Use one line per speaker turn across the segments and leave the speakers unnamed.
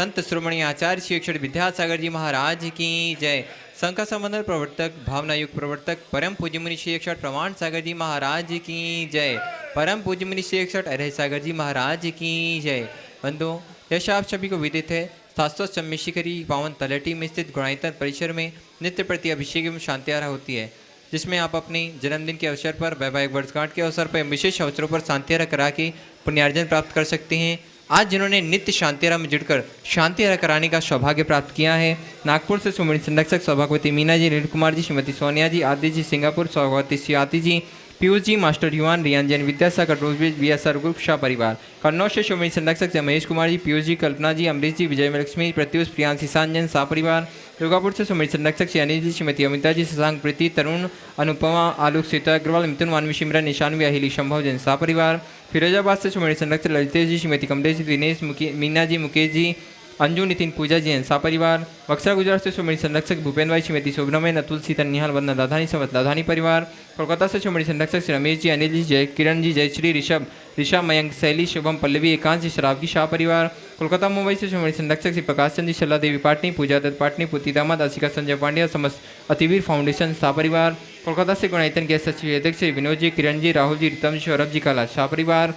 संत श्रोमणी आचार्य श्री अक्षर विद्यासागर जी महाराज की जय। संघ का संबंधन प्रवर्तक भावना युग प्रवर्तक परम पूज्य मुनि श्री अक्षर प्रमाण सागर जी महाराज की जय। परम पूज्य मुनि श्री अक्षर अरह सागर जी महाराज की जय। बंधुओं, यश आप सभी को विदित है, शाश्वत सम्मिशिखरी पावन तलहटी में स्थित गुणायतन परिसर में नित्य प्रति अभिषेक एवं शांति आरती होती है, जिसमें आप अपने जन्मदिन के अवसर पर, वैवाहिक वर्षगांठ के अवसर पर, विशेष अवसरों पर शांति आरती करा के पुण्यार्जन प्राप्त कर सकते हैं। आज जिन्होंने नित्य शांति आरती में जुड़कर शांति आरती कराने का सौभाग्य प्राप्त किया है, नागपुर से सुमणि संरक्षक सौभाग्यवती मीना जी, नील कुमार जी, श्रीमती सोनिया जी, आदि जी, सिंगापुर सौभाग्यवती सियाती जी, पीयूष जी, मास्टर युवान, रियान जैन, विद्यासागर रोजबेज, बीएसआर ग्रुप शाह परिवार, कन्नौज से सुमणि संरक्षक महेश कुमार जी, पीयूष जी, कल्पना जी, अमरीश जी, विजय लक्ष्मी, प्रत्युष, प्रियांशी सांजन शाह परिवार, दुर्गापुर से सुमणि संरक्षक श्री अनिल जी, श्रीमती अमिता जी, शशांक प्रीति, तरुण, अनुपमा, आलोक, सीता अग्रवाल, मिथुन, मानवी, सिमरन, निशानवी, अहिली, संभव जैन शाह परिवार, फिरोजाबाद से सुमणि संरक्षक ललितेश जी, श्रीमती कमलेश जी, दिनेश, मीना जी, मुकेश जी, अंजू, नितिन, पूजा जी, हंसा परिवार, बक्सर गुजरात से सुमणि संरक्षक भूपेन भाई, श्रीमती सुब्रमण्यन, अतुल, सीता, निहाल, वंदना, लाधानी, समत लाधानी परिवार, कोलकाता से सुमणि संरक्षक श्री रमेश जी, अनिल जी, जय किरण जी, जयश्री, ऋषभ, ऋषा, मयंक, शैली, शुभम, पल्लवी, एकांश जी, शराबगी शाह परिवार, कोलकाता मुंबई से सुमणि संरक्षक श्री प्रकाश चंद जी, शला देवी पाटनी, पूजा दत्त पाटनी, पुती दामाद, आशिका संजय पांड्या, समस्त अतिवीर फाउंडेशन शाह परिवार, कोलकाता से गुणायतन के सचिव अध्यक्ष श्री विनोद जी, किरण जी, राहुल जी, रितम जी, सौरभ जी, काला शाह परिवार,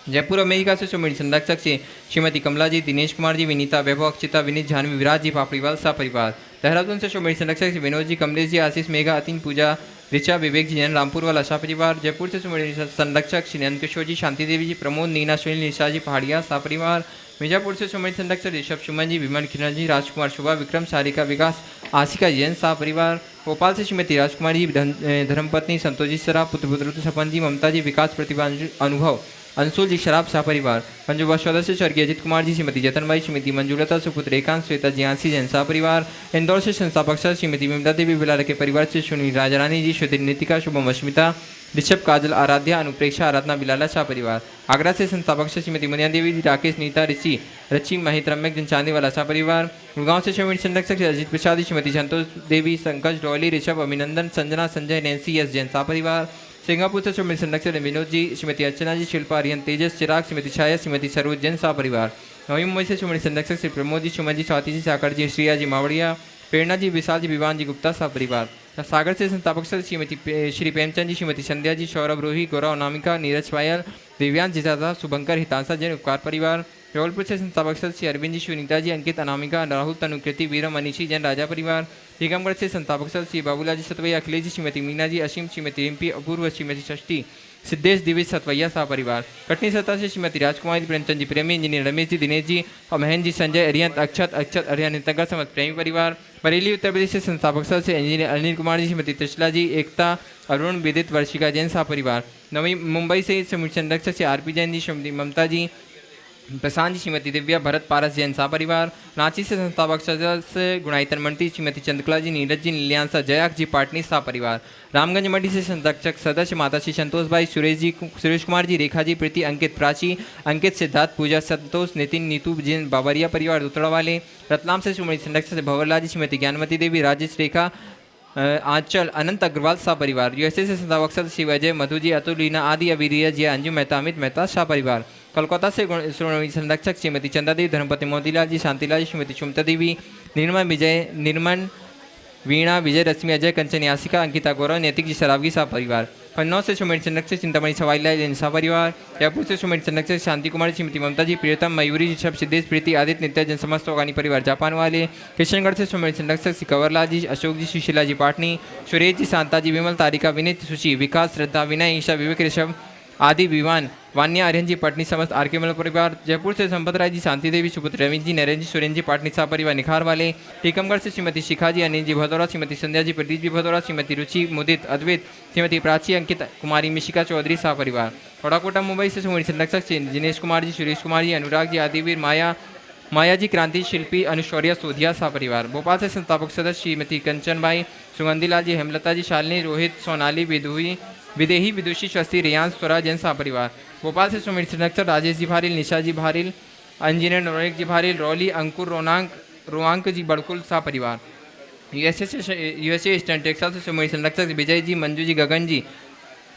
जयपुर अमेरिका से सुमणि संरक्षक से श्रीमती कमला जी, दिनेश कुमार जी, विनीता, वैभव, अक्षिता, विनीत, जानवी, विराज जी, पापड़ीवाल शाह परिवार, देहरादून से सुमणि संरक्षक से विनोद जी, कमलेश जी, आशीष, मेघा, अतीन, पूजा, ऋचा, विवेक जी, जैन, रामपुर वाला शाह परिवार, जयपुर से सुमणि संरक्षक श्री नंद किशोर जी, शांति देवी जी, प्रमोद, नीना, सुनील, निशा जी, पहाड़िया शाह परिवार, मिर्जापुर से सुमणि संरक्षक ऋषभ, सुमन जी, विमल, किरण जी, राजकुमार, शुभा, विक्रम, सारिका, विकास, आशिका जैन शाह परिवार, भोपाल से श्रीमती राजकुमारी जी, धर्मपत्नी, संतोष जी सराफ, पुत्र सपन जी, ममता जी, विकास, प्रतिभा, अनुभव, अंशुल जी, शराब शाह परिवार, पंजुबा सदस्य स्वर्गीय अजित कुमार जी, श्रीमती जतनबाई, श्रीमती मंजुलता, सुपुत्र एकांत, श्वेता जी, आंसी जैन शाह परिवार, इंदौर से संस्थापक श्रीमती विमला देवी, बिलाल के परिवार से सुनील राजारानी जी, श्वेति नितिका, शुभम, अस्मिता, ऋषभ, काजल, आराध्या, अनुप्रेक्षा, आराधना, बिलाला शाह परिवार, आगरा से संस्थापक श्रीमती मुनिया देवी, राकेश, नीता, ऋषि, रची, महित, रम्यक, जन चांदीवाला शाह परिवार, गुड़गांव से सुमणि संरक्षक अजित प्रसाद, श्रीमती संतोष देवी, संकज, डॉली, ऋषभ, अभिनंदन, संजना, संजय, नैन्सी, एस जैन शाह परिवार, सिंगापुर से सुमणि संरक्षक विनोद जी, श्रीमती अर्चना जी, शिल्पा, रियन, तेजस, चिराग, श्रीमती छाया, श्रीमती सरोज जैन शाह परिवार, नवी मुंबई से सुमणि संरक्षक श्री प्रमोद जी, सुमन जी, स्वाति जी, साकर जी, श्रिया जी, मावड़िया, प्रेरणा जी, विशाल जी, विवान जी, गुप्ता शाह परिवार, सागर से संस्थापक श्रीमती श्री प्रेमचंद जी, श्रीमती संध्या जी, सौरभ, रोही, गौरव, अनामिका, नीरज पायल, दिव्यांश जिजादा, शुभंकर, हितांशा जैन उपकार परिवार, जबलपुर से संस्थापक श्री अरविंद जी, सुनीता जी, अंकित, अनामिका, राहुल, तनुकृति, वीरम, अनिशी जैन राजा परिवार, टीकमगढ़ से संस्थापक श्री बाबूलाल जी सतवैया, अखिलेश जी, श्रीमती मीना जी, असीम, श्रीमती रिम्पी, अपूर्व, श्रीमती षष्ठी, सिद्धेश, दिविज, सतवैया शाह परिवार, कटनी सत्ता से श्रीमती राजकुमारी, प्रेमचंद जी, प्रेमी, इंजीनियर रमेश जी, दिनेश जी, महेंद्र जी, संजय, अरियंत, अक्षत, अरियन, नगर समत प्रेमी परिवार, बरेली उत्तर प्रदेश से संस्थापक से इंजीनियर अनिल कुमार जी, श्रीमती त्रिशला जी, एकता, अरुण, विदित, वर्षिका जैन शाह परिवार, नवी मुंबई से सुमणि संरक्षक से आरपी जैन जी, श्रीमती ममता जी, प्रशांत जी, श्रीमती दिव्या, भरत, पारस जैन शाह परिवार, रांची से संस्थापक सदस्य गुणायतन मंत्री श्रीमती चंद्रकला जी, नीरज जी, नीलियांसा, जयाक जी, पाटनी शाह परिवार, रामगंज मंडी से संरक्षक सदस्य माता श्री संतोष भाई, सुरेश कुमार जी, रेखा जी, प्रीति, अंकित, प्राची, अंकित, सिद्धार्थ, पूजा, संतोष, नितिन, नीतू जैन, बाबरिया परिवार, दुतड़ा वाले, रतलाम से सुमणि संरक्षक भंवरलाल जी, श्रीमती ज्ञानमती देवी, राजेश, रेखा, आंचल, अनंत अग्रवाल शाह परिवार, यूएसए से संस्थापक सदस्य शिव अजय, मधु जी, अतुल, लीना, आदि, अविरिया जी, अंजू मेहता, अमित मेहता शाह परिवार, कोलकाता से सुमणि संरक्षक श्रीमती चंदा देवी, धर्मपति मोतीलाल जी, शांतिलाल जी, श्रीमती सुमता देवी, निर्मल, विजय, निर्मन, वीणा, विजय, रश्मि, अजय, कंचन, यासिका, अंकिता, गौरव, नैतिक जी, शराबगी शाह परिवार, कन्नौज से सुमणि संरक्षक चिंतामणि सवाईलाल जैन शाह परिवार, जयपुर से सुमणि संरक्षक शांति कुमारी, श्रीमती ममता जी, प्रियतम, मयूरी, ऋषभ, सिद्धेश, प्रीति, आदित्य, नित्य जन, समस्त वानी परिवार, जापान वाले, किशनगढ़ से सुमणि संरक्षक श्री कंवरलाल जी, अशोक जी, सुशीला जी, पाटनी, सुरेश जी, शांता जी, विमल, तारिका, विनीत, सुशी, विकास, श्रद्धा, विनय, ईशा, विवेक, ऋषभ, आदि, विवान, वान्या, आर्यन जी, पटनी, समस्त आरके मल परिवार, जयपुर से संपत राय जी, शांति देवी, सुपुत्र रविंद्र जी, नरेंद्र जी, सुरेंद्र जी, पाटनी शाह परिवार, निखार वाले, टीकमगढ़ से श्रीमती शिखा जी, अनिल जी भदौरा, श्रीमती संध्या जी, प्रदीप जी भदौरा, श्रीमती रुचि, मुदित, अद्वैत, श्रीमती प्राची, अंकित, कुमारी, मिशिका चौधरी शाह परिवार, कोटाकोटा मुंबई से सुमणि संरक्षक दिनेश कुमार जी, सुरेश कुमार जी, अनुराग जी, आदिवीर, माया जी, क्रांति, शिल्पी, अनुशौर्या, सोधिया शाह परिवार, भोपाल से संस्थापक सदस्य श्रीमती कंचन बाई, सुगंधीलाल जी, हेमलता जी, शालिनी, रोहित, सोनाली, विदेही, विदुषी, स्वस्ति, रियांश, स्वराज जैन शाह परिवार, भोपाल से सुमणि संरक्षक राजेश जी भारिल, निशा जी भारिल, इंजीनियर नौरेक जी भारिल, रौली, अंकुर, रोआंक जी, बड़कुल शाह परिवार, यूएसए ईस्टर्न टेक्सास से सुमणि संरक्षक विजय जी, मंजू जी, गगन जी,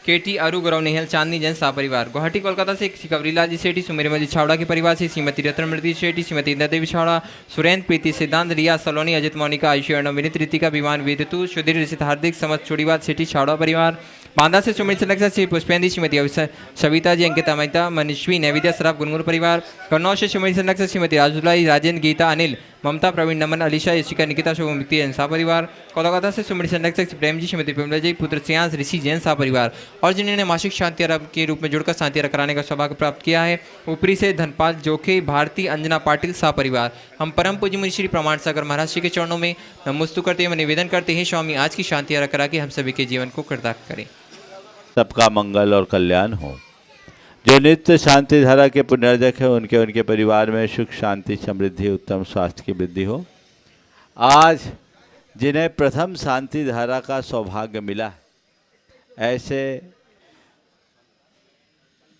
केटी अरु गौरव नेहल चांदनी जैन सा परिवार। गुवाहाटी कोलकाता से कवरीलाल जी सेठी, सुमेरमल जी छावड़ा के परिवार से श्रीमती रत्नमृति सेठी, श्रीमती इंद्र देवी छावड़ा, सुरेंद्र प्रीति सिद्धांत, रिया सलोनी, अजित मोनिका, आयुषी अर्णव, विनीत ऋतिका, विमान वेदतु, सुधीर ऋषित, हार्दिक समत चूड़ीवाद सेठी छावड़ा परिवार। बांदा से सुमित सलक्षा श्री पुष्पेंद्री, श्रीमती सविता जी, अंकिता मेहता, मनस्वी, नैविद्या सराफ, गुनगुन परिवार। कन्नौज से सुमित सलक्षा श्रीमती राजुलाई, राजेंद्र, गीता, अनिल, ममता, प्रवीण, नमन, अलीशा, यशिका, निकिता, शुभ, मुक्ति जैन सा परिवार। कोलकाता से सुमित सलक्षा प्रेम जी, श्रीमती प्रेमला जी, पुत्र सियांश, ऋषि जैन सा परिवार। और जिन्होंने मासिक शांति आरब के रूप में जुड़कर शांति आरब कराने का सौभाग्य प्राप्त किया है, ऊपरी से धनपाल जोखे, भारती, अंजना पाटिल सा परिवार। हम परम पूज्य मुनि श्री प्रमाण सागर महाराज जी के चरणों में नमस्तु करते हैं, निवेदन करते हैं स्वामी आज की शांति आरब करा के हम सभी के जीवन को कृतार्थ करें।
सबका मंगल और कल्याण हो। जो नित्य शांति धारा के पुण्यर्जक है उनके परिवार में सुख शांति समृद्धि उत्तम स्वास्थ्य की वृद्धि हो। आज जिन्हें प्रथम शांति धारा का सौभाग्य मिला, ऐसे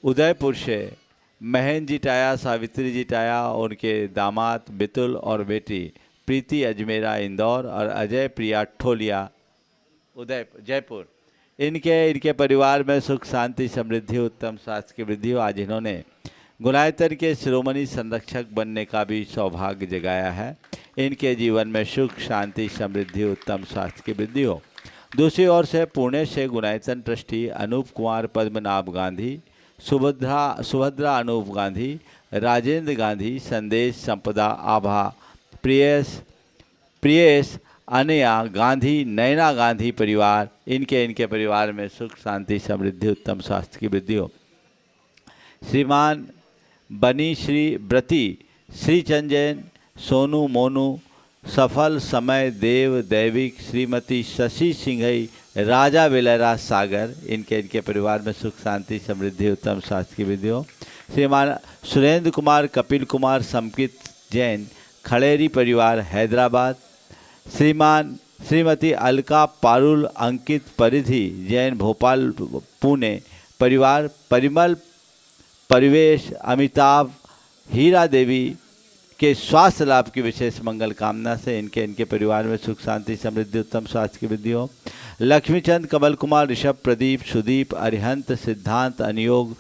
उदयपुर से महेंद्र जी टाया, सावित्री जी टाया, उनके दामाद बितुल और बेटी प्रीति अजमेरा इंदौर और अजय प्रिया ठोलिया उदयपुर जयपुर, इनके परिवार में सुख शांति समृद्धि उत्तम स्वास्थ्य की वृद्धि हो। आज इन्होंने गुणायतन के शिरोमणि संरक्षक बनने का भी सौभाग्य जगाया है। इनके जीवन में सुख शांति समृद्धि उत्तम स्वास्थ्य की वृद्धि हो। दूसरी ओर से पुणे से गुणायतन ट्रस्टी अनूप कुमार पद्मनाभ गांधी, सुभद्रा अनूप गांधी, राजेंद्र गांधी, संदेश संपदा आभा, प्रियेश अनया गांधी, नैना गांधी परिवार, इनके परिवार में सुख शांति समृद्धि उत्तम स्वास्थ्य की वृद्धि हो। श्रीमान बनी श्री व्रती, श्री चंजैन, सोनू मोनू, सफल समय देव दैविक, श्रीमती शशि सिंघई, राजा विलरा सागर, इनके परिवार में सुख शांति समृद्धि उत्तम स्वास्थ्य की वृद्धि हो। श्रीमान सुरेंद्र कुमार कपिल कुमार समकित जैन, खड़ेरी परिवार हैदराबाद। श्रीमती अलका पारुल अंकित परिधि जैन भोपाल पुणे परिवार। परिमल परिवेश अमिताभ हीरा देवी के स्वास्थ्य लाभ की विशेष मंगल कामना से इनके परिवार में सुख शांति समृद्धि उत्तम स्वास्थ्य की वृद्धि हो। लक्ष्मीचंद कमल कुमार ऋषभ प्रदीप सुदीप अरिहंत सिद्धांत अनियोग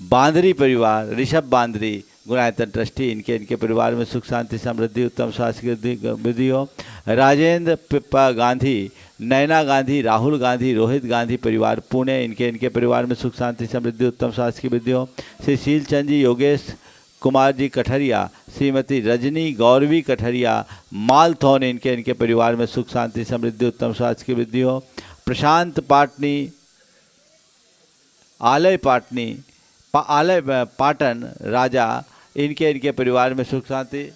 बांदरी परिवार, ऋषभ बांदरी गुणायतन ट्रस्टी, इनके परिवार में सुख शांति समृद्धि उत्तम स्वास्थ्य की वृद्धि हो। राजेंद्र पिप्पा गांधी, नैना गांधी, राहुल गांधी, रोहित गांधी परिवार पुणे, इनके परिवार में सुख शांति समृद्धि उत्तम स्वास्थ्य की वृद्धि हो। श्री शीलचंद जी, योगेश कुमार जी कठरिया, श्रीमती रजनी गौरवी कठरिया मालथौन, इनके परिवार में सुख शांति समृद्धि उत्तम स्वास्थ्य की वृद्धि हो। प्रशांत पाटनी आलय पाटन राजा, इनके परिवार में सुख शांति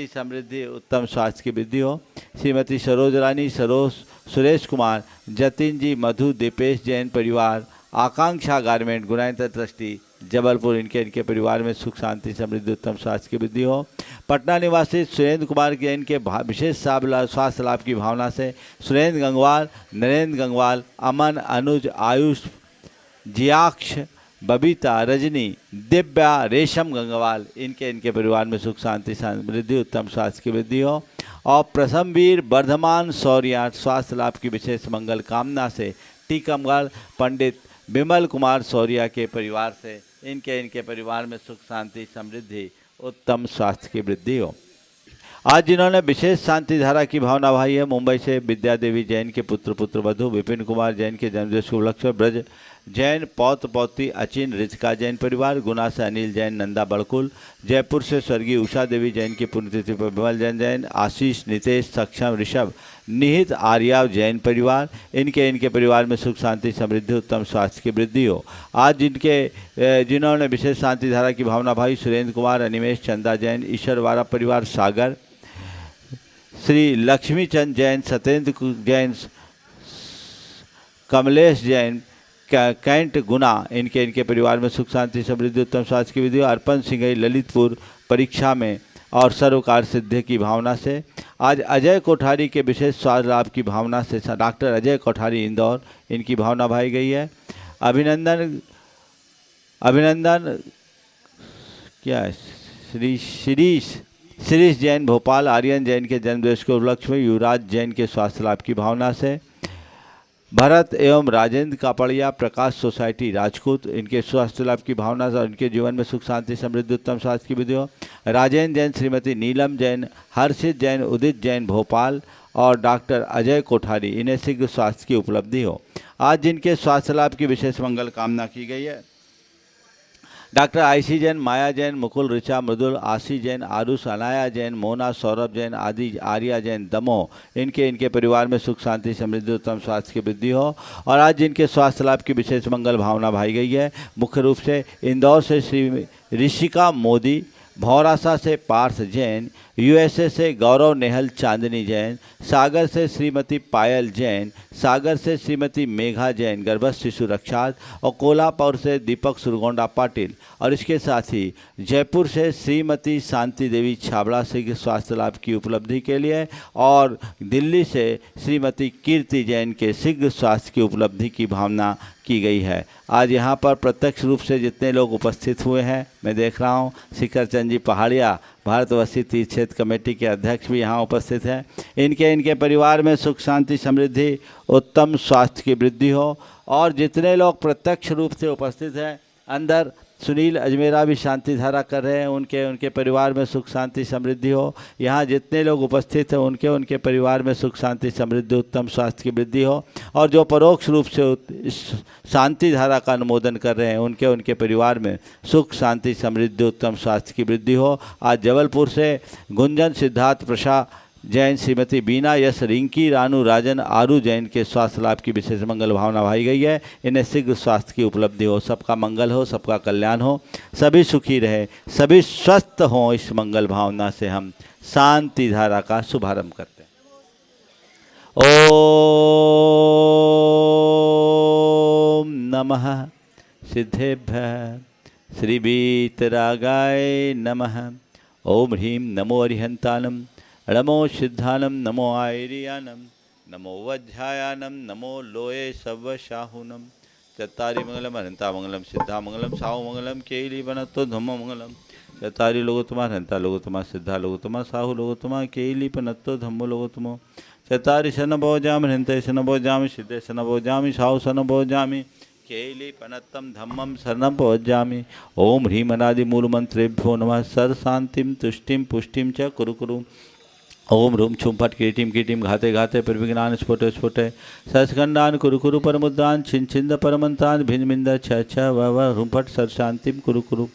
समृद्धि उत्तम स्वास्थ्य की वृद्धि हो। श्रीमती सरोज रानी, सुरेश कुमार, जतिन जी, मधु, दीपेश जैन परिवार, आकांक्षा गारमेंट गुणायतन ट्रस्टी जबलपुर, इनके परिवार में सुख शांति समृद्धि उत्तम स्वास्थ्य की वृद्धि हो। पटना निवासी सुरेंद्र कुमार जैन के विशेष स्वास्थ्य लाभ की भावना से सुरेंद्र गंगवाल, नरेंद्र गंगवाल, अमन, अनुज, आयुष, जियाक्ष, बबीता, रजनी, दिव्या, रेशम गंगवाल, इनके परिवार में सुख शांति समृद्धि उत्तम स्वास्थ्य की वृद्धि हो। और प्रथमवीर वर्धमान सौर्या स्वास्थ्य लाभ की विशेष मंगल कामना से टीकमगढ़ पंडित विमल कुमार सौर्या के परिवार से इनके परिवार में सुख शांति समृद्धि उत्तम स्वास्थ्य की वृद्धि हो। आज जिन्होंने विशेष शांति धारा की भावना भाई है, मुंबई से विद्या देवी जैन के पुत्र वधु विपिन कुमार जैन के जन्मदिवस शुभ लक्ष्य, ब्रज जैन पौत्र पौत्री अचिन रिचका जैन परिवार, गुना से अनिल जैन नंदा बड़कुल, जयपुर से स्वर्गीय उषा देवी जैन की पुण्यतिथि पर विमल जैन, आशीष, नितेश, सक्षम, ऋषभ, निहित, आर्या जैन परिवार, इनके परिवार में सुख शांति समृद्धि उत्तम स्वास्थ्य की वृद्धि हो। आज जिन्होंने विशेष शांति धारा की भावना भाई, सुरेंद्र कुमार, अनिमेश, चंदा जैन, ईश्वरवारा परिवार सागर, श्री लक्ष्मीचंद जैन, सत्येंद्र जैन, कमलेश जैन कैंट गुना, इनके परिवार में सुख शांति समृद्धि उत्तम स्वास्थ्य की वृद्धि हो। अर्पण सिंह ललितपुर परीक्षा में और सर्वकार सिद्धि की भावना से। आज अजय कोठारी के विशेष स्वास्थ्य लाभ की भावना से डॉक्टर अजय कोठारी इंदौर, इनकी भावना भाई गई है। अभिनंदन क्या है, श्री शिरीष जैन भोपाल, आर्यन जैन के जन्मदिवस के उपलक्ष्य में युवराज जैन के स्वास्थ्य लाभ की भावना से। भरत एवं राजेंद्र कापड़िया प्रकाश सोसाइटी राजपूत, इनके स्वास्थ्य लाभ की भावना से और इनके जीवन में सुख शांति समृद्धि उत्तम स्वास्थ्य की विधि हो। राजेंद्र जैन, श्रीमती नीलम जैन, हर्षित जैन, उदित जैन भोपाल और डॉक्टर अजय कोठारी, इन्हें शीघ्र स्वास्थ्य की उपलब्धि हो। आज जिनके स्वास्थ्य लाभ की विशेष मंगल कामना की गई है, डॉक्टर आईसी जैन, माया जैन, मुकुल, ऋचा, मृदुल, आशी जैन, आरुष, अनाया जैन, मोना, सौरभ जैन, आदि, आर्या जैन, दमोह, इनके परिवार में सुख शांति समृद्धि उत्तम स्वास्थ्य की वृद्धि हो। और आज जिनके स्वास्थ्य लाभ की विशेष मंगल भावना भाई गई है, मुख्य रूप से इंदौर से श्री ऋषिका मोदी, भौरासा से पार्थ जैन, यूएसए से गौरव नेहल चांदनी जैन, सागर से श्रीमती पायल जैन, सागर से श्रीमती मेघा जैन गर्भस्थ शिशु रक्षार्थ, और कोल्हापुर से दीपक सुरगोंडा पाटिल, और इसके साथ ही जयपुर से श्रीमती शांति देवी छाबड़ा शीघ्र स्वास्थ्य लाभ की उपलब्धि के लिए, और दिल्ली से श्रीमती कीर्ति जैन के शीघ्र स्वास्थ्य की उपलब्धि की भावना की गई है। आज यहाँ पर प्रत्यक्ष रूप से जितने लोग उपस्थित हुए हैं, मैं देख रहा हूँ शिखर चंद जी पहाड़िया भारतवर्षीय तीर्थ क्षेत्र कमेटी के अध्यक्ष भी यहाँ उपस्थित हैं। इनके परिवार में सुख शांति समृद्धि उत्तम स्वास्थ्य की वृद्धि हो। और जितने लोग प्रत्यक्ष रूप से उपस्थित हैं, अंदर सुनील अजमेरा भी शांति धारा कर रहे हैं, उनके परिवार में सुख शांति समृद्धि हो। यहाँ जितने लोग उपस्थित हैं, उनके परिवार में सुख शांति समृद्धि उत्तम स्वास्थ्य की वृद्धि हो। और जो परोक्ष रूप से इस शांति धारा का अनुमोदन कर रहे हैं, उनके परिवार में सुख शांति समृद्धि उत्तम स्वास्थ्य की वृद्धि हो। आज जबलपुर से गुंजन, सिद्धार्थ, प्रसाद जैन, श्रीमती बीना, यश, रिंकी, रानू, राजन, आरू जैन के स्वास्थ्य लाभ की विशेष मंगल भावना भाई गई है। इन्हें शीघ्र स्वास्थ्य की उपलब्धि हो, सबका मंगल हो, सबका कल्याण हो, सभी सुखी रहे, सभी स्वस्थ हों। इस मंगल भावना से हम शांति धारा का शुभारंभ करते हैं। ओम नमः सिद्धेभ्यः श्री वीतरागाय नमः। ओम ह्रीं नमो अरिहंतानम, नमो सिद्धानम, नमो आयरियानम, नमो वज्रायानम, नमो लोये सवशाहुनम। चत्तारी मंगलम अनंता मंगलम, सिद्धा मंगलम, साहु मंगलम, केली बनतो धम्म मंगलम। चत्तारी लोगोत्तमा, अनंता लोगोत्तमा, सिद्धा लोगोत्तमा, साहु लोगोत्तमा, केली बनतो धम्मो लोगोत्तमो। चत्तारी शन भोजामि, अनंते शन भोजामि, सिद्धे शन भोजामि, साहु शन भोजामि, केली पनत्तम धम्मम शरणं भोजामि। ओम ह्रीं अनादि मूल मंत्रेभ्यो नमः। सर शांतिम तुष्टिम पुष्टिम च कुरु कुरु। ओम रूम छुम फट कीटिम कीटिम घाते घाते परविघ्नान स्फोटे स्फोटे। सचखंडान कुरु कुरु परमुद्रान छिन छिंद परमंतान भिन्न मिंद छ छ व रूम फट सर शांतिम कुरु कुरु।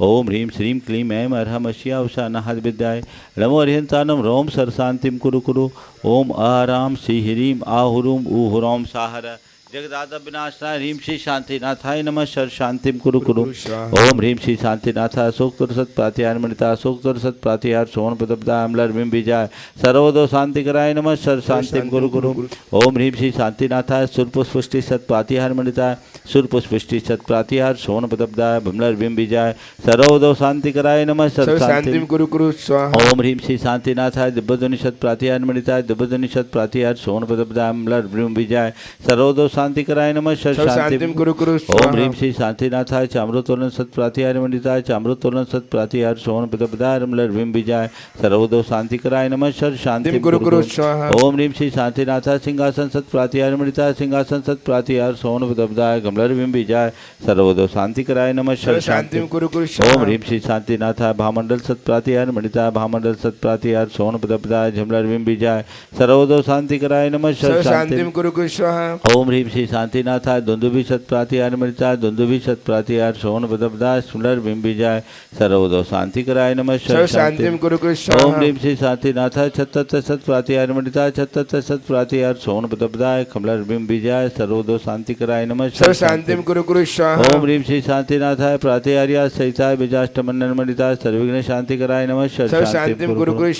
ओम ह्रीं श्रीं क्लीं ऐं अर्हम अश्या उषा नहद विद्याय नमो अरिहंतानम रोम सर शांतिम कुरु कुरु। ओम आराम श्री ह्रीं आहुरूम ऊहुरोम साहर जगदाद विनाशाय ह्रीं श्री शांतिनाथाय नमः। सर शांतिम कुरु कुरु। ओम ह्रीं श्री शांतिनाथाय अशोक तुरसत प्रातिहार मणिता अशोक तुरसत प्रातिहार सोन प्रदब्दा अमलर बिम विजय सर्वदो शांति कराय नमः। सर शांतिम कुरु कुरु। ओम ह्रीं श्री शांतिनाथाय सुरपुष्पुष्टि सत प्रातिहार मणिता सुरपुष्पुष्टि सत प्रातिहार सोन प्रदब्दा बिमलर बिम विजय सर्वदो शांति कराय नमः। सर शांतिम कुरु कुरु। ओम ह्रीं श्री शांतिनाथाय दिव्यध्वनि सत प्रातिहार मणिता दिव्यध्वनि सत प्रातिहार सोन प्रदब्दा अमलर बिम विजय सर्वदो शांति कराय नमः। सर शांतिम कुरु कुरु। ओम ह्रीं श्री शांतिनाथाय चामृतोलन सत प्रातिहार मंडिताय चामृतोलन सत प्रातिहार सोन प्रदब्दाय अमलर बिम विजय सर्वदो शांति कराय नमः। सर शांतिम कुरु कुरु। ओम ह्रीं श्री शांतिनाथाय सिंहासन सत प्रातिहार मंडिताय सिंहासन सत प्रातिहार सोन प्रदब्दाय अमलर बिम विजय सर्वदो शांति कराय नमः। सर शांतिम कुरु कुरु। ओम ह्रीं श्री शांतिनाथाय भामंडल सत प्रातिहार मंडिताय भामंडल सत प्रातिहार सोन प्रदब्दाय झमलर बिम विजय सर्वदो शांति कराय नमः। सर शांतिम कुरु कुरु। ओम ह्रीं श्री शांतिनाथाय दुंदुभि सत प्रातिहार मृता दुंदुभि सत प्रातिहार सोन प्रदब्दाय सुंदर बिम विजय सर्वदो शांति कराय नमः। सर शांतिम कुरु कुरु। ओम ह्रीं श्री शांतिनाथाय छत्तर सत प्रातिहार मृता छत्तर सत प्रातिहार सोन प्रदब्दाय कमलर बिम विजय सर्वदो शांति कराय नमः। सर शांतिम कुरु कुरु। ओम ह्रीं श्री शांतिनाथाय प्रातिहार्या सहिताय विजाष्टमंडन मणिताय सर्वविघ्न शांति कराय नमः। सर शांतिम कुरु कुरु।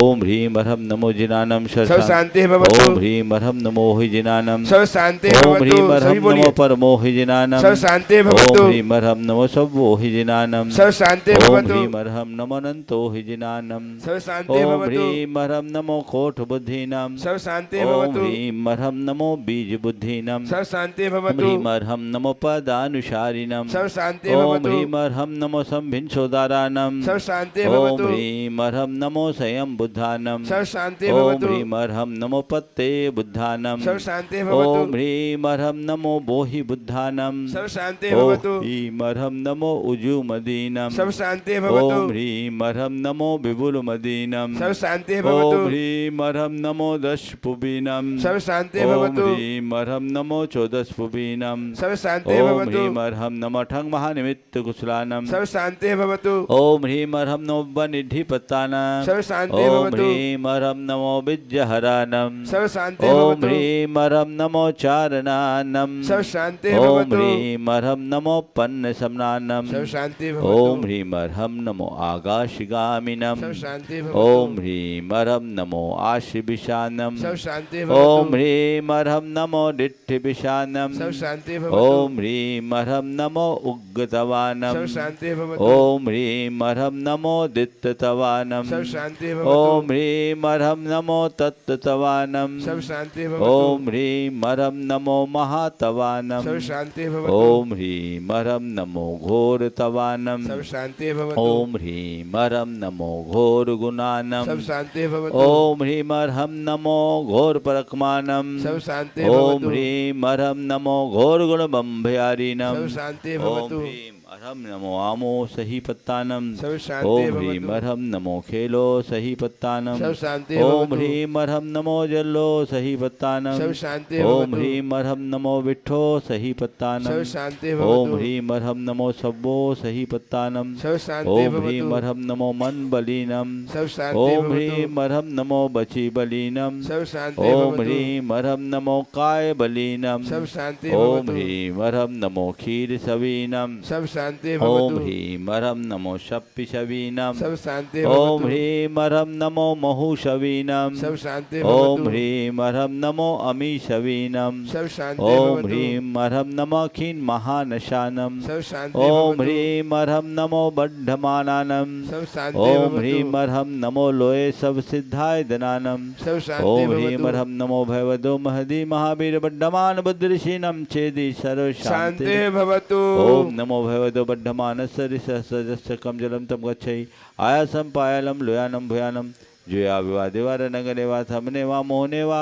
ओम ह्रीं अर्हम नमो जिनानम। सर शांति भवतु। ओम ह्रीं अर्हम नमो हि जिनानम। सर शांति भवतु। ओम ह्रीं अर्हम नमो परमो हि जिनानम। सर शांति भवतु। ओम ह्रीं अर्हम नमो सव्वो हि जिनानम। सर शांति भवतु। ओम ह्रीं अर्हम नमो अनंतो हि जिनानम। सर शांति भवतु। ओम ह्रीं अर्हम नमो कोट बुद्धिनाम। सर शांति भवतु। ओम ह्रीं अर्हम नमो बीज बुद्धिनाम। सर शांति भवतु। ओम ह्रीं अर्हम नमो पदानुसारिणम। सर शांति भवतु। ओम ह्रीं अर्हम नमो संभिन्सोदारानम। सर शांति भवतु। ओम ह्रीं अर्हम नमो स्वयं बुद्धानम। सर शांति भवतु। ओम ह्रीं अर्हम नमो पत्ते बुद्धानम। सर शांति भवतु। ओम ह्रीं अर्हं नमो बोहि बुद्धानं
सर्व शांति
ओम
भवतु
ह्रीं अर्हं नमो उजुमदीनं
सर्व शांति भवतु
ओम ह्रीं अर्हं नमो विपुलमदीनं
सर्व शांति
ओम
भवतु
ह्रीं अर्हं नमो दशपुबीनं
सर्व शांति
ओम
भवतु
ह्रीं अर्हं नमो चोदशपुबीनं
सर्व शांति
ओम
भवतु
ह्रीं अर्हं नमो ठंग महानिमित्त कुशलानं
सर्व शांति भवतु
ओम ह्रीं अर्हं नमो वनिधिपत्तानं
सर्व शांति
ओम
भवतु
ह्रीं अर्हं नमो विद्यहरानं
सर्व शांति
ओम
भवतु
ह्रीं अर्हं नमो चारणानं
सर्व शांति
ओम
भवतु
ह्रीं अर्हं नमो पन्नसमनानं
सर्व शांति भवतु
ओम ह्रीं अर्हं नमो आकाशगामिनं
सर्व शांति भवतु
ओम ह्रीं अर्हं नमो आशिविशानं
सर्व शांति
ओम
भवतु
ह्रीं अर्हं नमो डिट्ठिविशानं
सर्व शांति भवतु
ओम ह्रीं अर्हं नमो उग्गतवानं
सर्व शांति भवतु
ओम ह्रीं अर्हं नमो दित्ततवानं
सर्व शांति भवतु
ओम ह्रीं अर्हं नमो तत्ततवानं
सर्व शांति भवतु
ओम ह्रीं अर्हं नमो महातवानं
सर्व शांति भवतु
ओम ह्रीं अर्हं नमो घोरतवानं
सर्व शांति भवतु
ओम ह्रीं अर्हं नमो घोरगुणानं
सर्व शांति भवतु
ओम ह्रीं अर्हं नमो घोरपरक्मानं
सर्व शांति
ओम
भवतु
ह्रीं अर्हं नमो घोरगुणबम्भयारिनं
सर्व शांति
ओम
भवतु
ह्रीं अर्हं नमो आमो सहीपत्तानं
सर्व शांति
ओम ह्रीं
भवतु
अर्हं नमो खेलो सहीपत्तानं
सर्व शांति
ओम
भवतु
ह्रीं अर्हं नमो जल्लो सहीपत्तानं
सर्व शांति
ओम
भवतु
ह्रीं अर्हं नमो विट्ठो सहीपत्तानं
सर्व शांति
ओम
भवतु
ह्रीं अर्हं नमो सब्बो सहीपत्तानं
सर्व शांति
ओम ह्रीं
भवतु
अर्हं नमो मनबलीनं
सर्व शांति
ओम
भवतु
ह्रीं अर्हं नमो बचीबलीनं
सर्व शांति
ओम
भवतु
ह्रीं अर्हं नमो कायबलीनं
सर्व शांति
ओम
भवतु
ह्रीं अर्हं नमो क्षीरसवीनं
सर्व शांति
ओम
भवतु
ह्रीं अर्हं नमो शप्पिशवीनं
सर्व शांति
ओम
भवतु
ह्रीं अर्हं नमो महुशवीनं
सर्व शांति
ओम
भवतु
ह्रीं अर्हं नमो अमीशवीनं
सर्व शांति
ओम
भवतु
ह्रीं अर्हं नमो खीन महानशानं
सर्व शांति
ओम
भवतु
ह्रीं अर्हं नमो बड्ढमानानं
सर्व शांति
ओम ह्रीं
भवतु
अर्हं नमो लोये सब सिद्धाय दनानं
सर्व शांति
ओम ह्रीं
भवतु
अर्हं नमो भयवदो महदी महावीर बड्ढमान बुद्धिशीनं चेदि सर्व शांति
शांति भवतु
ओम नमो भगवतो बड्ढमानस्य ऋषस्य कम जलम तम गच्छै आयासम पायालम लोयानम भयानम जुया विवा देवार नगरे वा थमने वा मोहने वा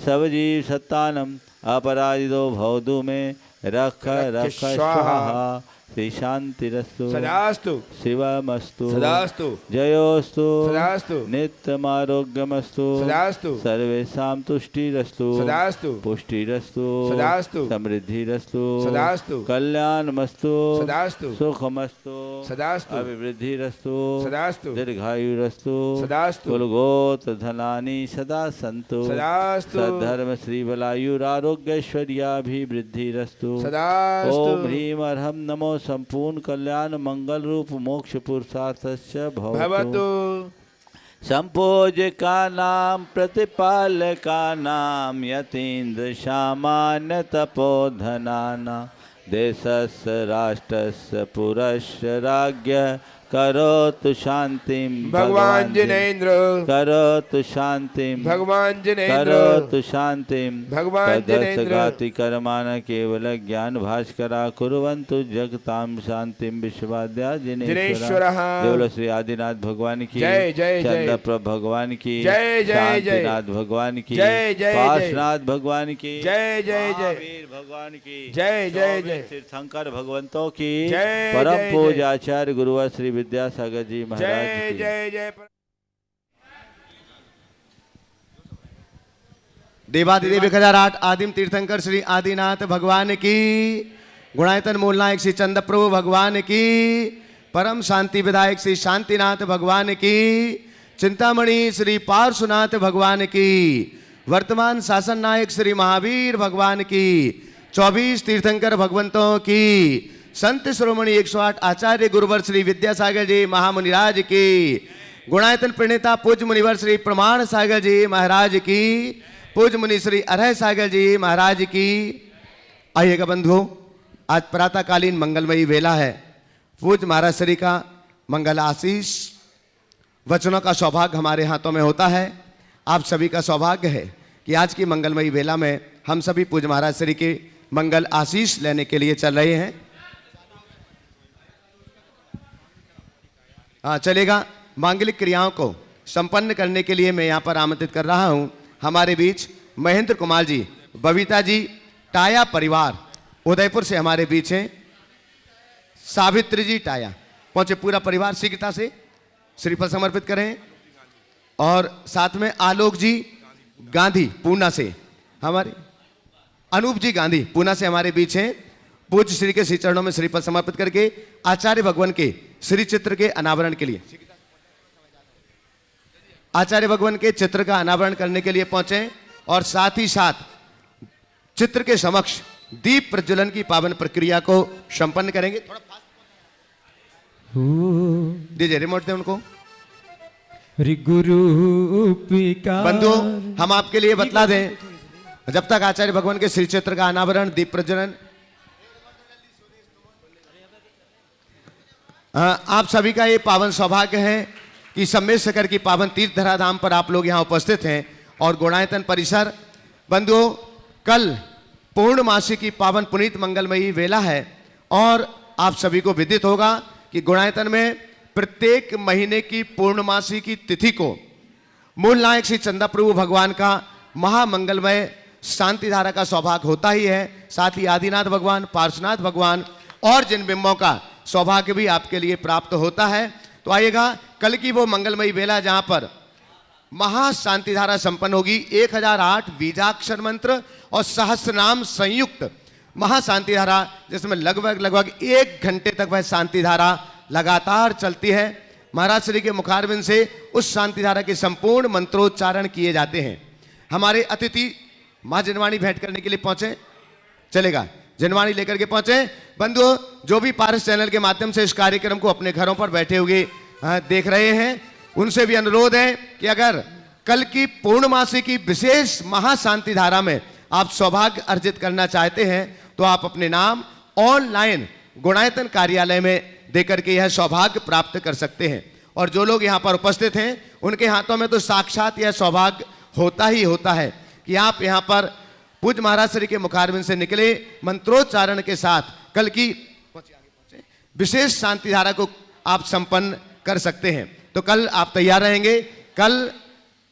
सब जीव सत्तानम अपराजितो भवतु में रख रख स्वाहा श्री शांतिरस्तु
सदास्तु
शिवमस्तु
सदास्तु
जयोस्तु
सदास्तु
नित्यमारोग्यमस्तु
सदास्तु
सर्वेषां तुष्टिरस्तु
सदास्तु
पुष्टिरस्तु
सदास्तु
समृद्धिरस्तु
सदास्तु
कल्याणमस्तु
सदास्तु
सुखमस्तु
सदास्तु
अभिवृद्धिरस्तु
सदास्तु
दीर्घायुरस्तु
सदास्तु
कुलगोत्र धनानि सदा सन्तु
सदास्तु
सद्धर्म श्रीबलायुरारोग्यैश्वर्याभिवृद्धिरस्तु
सदास्तु
ओम ह्रीं अर्हं नमो संपूर्ण कल्याण मंगल रूप मोक्ष पुरुषार्थस्य भवतु
भवतु
संपूज्यकानां प्रतिपालकानां यतीन्द्र सामान्य तपोधनानां देशस्य राष्ट्रस्य पुरस्य राज्ञः करोतु शांतिं
भगवान जिनेन्द्र
करोतु शांतिं
भगवान जिनेन्द्र
करोतु शांतिं
भगवान जिनेन्द्र
तदर्थगाति कर्माण केवल ज्ञान भास्करा कुर्वन्तु जगतां शांतिं विश्वाद्या जिनेश्वरः देवल श्री आदिनाथ भगवान की
जय जय जय
चंद्रप्रभ भगवान की
जय जय जय
शांतिनाथ भगवान की
जय जय
पार्श्वनाथ भगवान की
जय जय जय
महावीर भगवान की
जय जय जय
तीर्थंकर भगवंतों की
जय
परम
जय
पूज्य आचार्य गुरुवर श्री विद्यासागर जी महाराज
जय
की
जय जय
देवादिदेव 1008 आदिम तीर्थंकर श्री आदिनाथ भगवान की गुणायतन मूलनायक श्री चंद्रप्रभु भगवान की परम शांति विधायक श्री शांतिनाथ भगवान की चिंतामणि श्री पार्श्वनाथ भगवान की वर्तमान शासन नायक श्री महावीर भगवान की 24 तीर्थंकर भगवंतों की संत श्रोमणी 108 आचार्य गुरुवर श्री विद्यासागर जी महामुनिराज की गुणायतन प्रणेता पूज्य मुनिवर श्री प्रमाण सागर जी महाराज की पूज्य मुनि श्री अरह सागर जी महाराज की। आइएगा बंधुओं, आज प्रातःकालीन मंगलमयी वेला है। पूज्य महाराज श्री का मंगल आशीष वचनों का सौभाग्य हमारे हाथों में होता है। आप सभी का सौभाग्य है कि आज की मंगलमयी वेला में हम सभी पूज्य महाराज श्री के मंगल आशीष लेने के लिए चल रहे हैं। चलेगा। मांगलिक क्रियाओं को संपन्न करने के लिए मैं यहाँ पर आमंत्रित कर रहा हूँ हमारे बीच महेंद्र कुमार जी, बबीता जी, टाया परिवार उदयपुर से हमारे बीच हैं। सावित्री जी टाया पहुंचे, पूरा परिवार शीघ्रता से श्रीफल समर्पित करें। और साथ में आलोक जी गांधी पूना से, हमारे अनूप जी गांधी पूना से हमारे बीच हैं। पूज्य श्री के श्री चरणों में श्रीफल समर्पित करके आचार्य भगवान के श्री चित्र के अनावरण के लिए, आचार्य भगवान के चित्र का अनावरण करने के लिए पहुंचे। और साथ ही साथ चित्र के समक्ष दीप प्रज्वलन की पावन प्रक्रिया को संपन्न करेंगे। थोड़ा दीजिए, रिमोट दे उनको। बंधु, हम आपके लिए बतला दें, जब तक आचार्य भगवान के श्री चित्र का अनावरण, दीप प्रज्वलन, आप सभी का ये पावन सौभाग्य है कि सम्मेद शकर की पावन तीर्थ धरा धाम पर आप लोग यहाँ उपस्थित हैं। और गुणायतन परिसर, बंधुओं, कल पूर्णमासी की पावन पुनीत मंगलमयी वेला है। और आप सभी को विदित होगा कि गुणायतन में प्रत्येक महीने की पूर्णमासी की तिथि को मूल नायक श्री चंदा प्रभु भगवान का महामंगलमय शांति धारा का सौभाग्य होता ही है। साथ ही आदिनाथ भगवान, पार्श्वनाथ भगवान और जिन बिंबों का सौभाग्य भी आपके लिए प्राप्त होता है। तो आइएगा, कल की वो मंगलमयी वेला जहां पर महाशांति धारा संपन्न होगी। 1008 बीजाक्षर मंत्र और सहस्रनाम संयुक्त महाशांति धारा, जिसमें लगभग 1 घंटे तक वह शांति धारा लगातार चलती है। महाराज श्री के मुखारविंद से उस शांति धारा के संपूर्ण मंत्रोच्चारण किए जाते हैं। हमारे अतिथि मां जिनवाणी भेंट करने के लिए पहुंचे, चलेगा, जिनवाणी लेकर के पहुंचे। बंधुओं, जो भी पारस चैनल के माध्यम से इस कार्यक्रम को अपने घरों पर बैठे हुए देख रहे हैं, उनसे भी अनुरोध है कि अगर कल की पूर्णमासी की विशेष महाशांति धारा में आप सौभाग्य अर्जित करना चाहते हैं तो आप अपने नाम ऑनलाइन गुणायतन कार्यालय में देकर के यह सौभाग्य प्राप्त कर सकते हैं। और जो लोग यहाँ पर उपस्थित हैं उनके हाथों में तो साक्षात यह सौभाग्य होता ही होता है कि आप यहाँ पर पूज्य महाराज श्री के मुखारविंद से निकले मंत्रोच्चारण के साथ कल की विशेष शांति धारा को आप संपन्न कर सकते हैं। तो कल आप तैयार रहेंगे। कल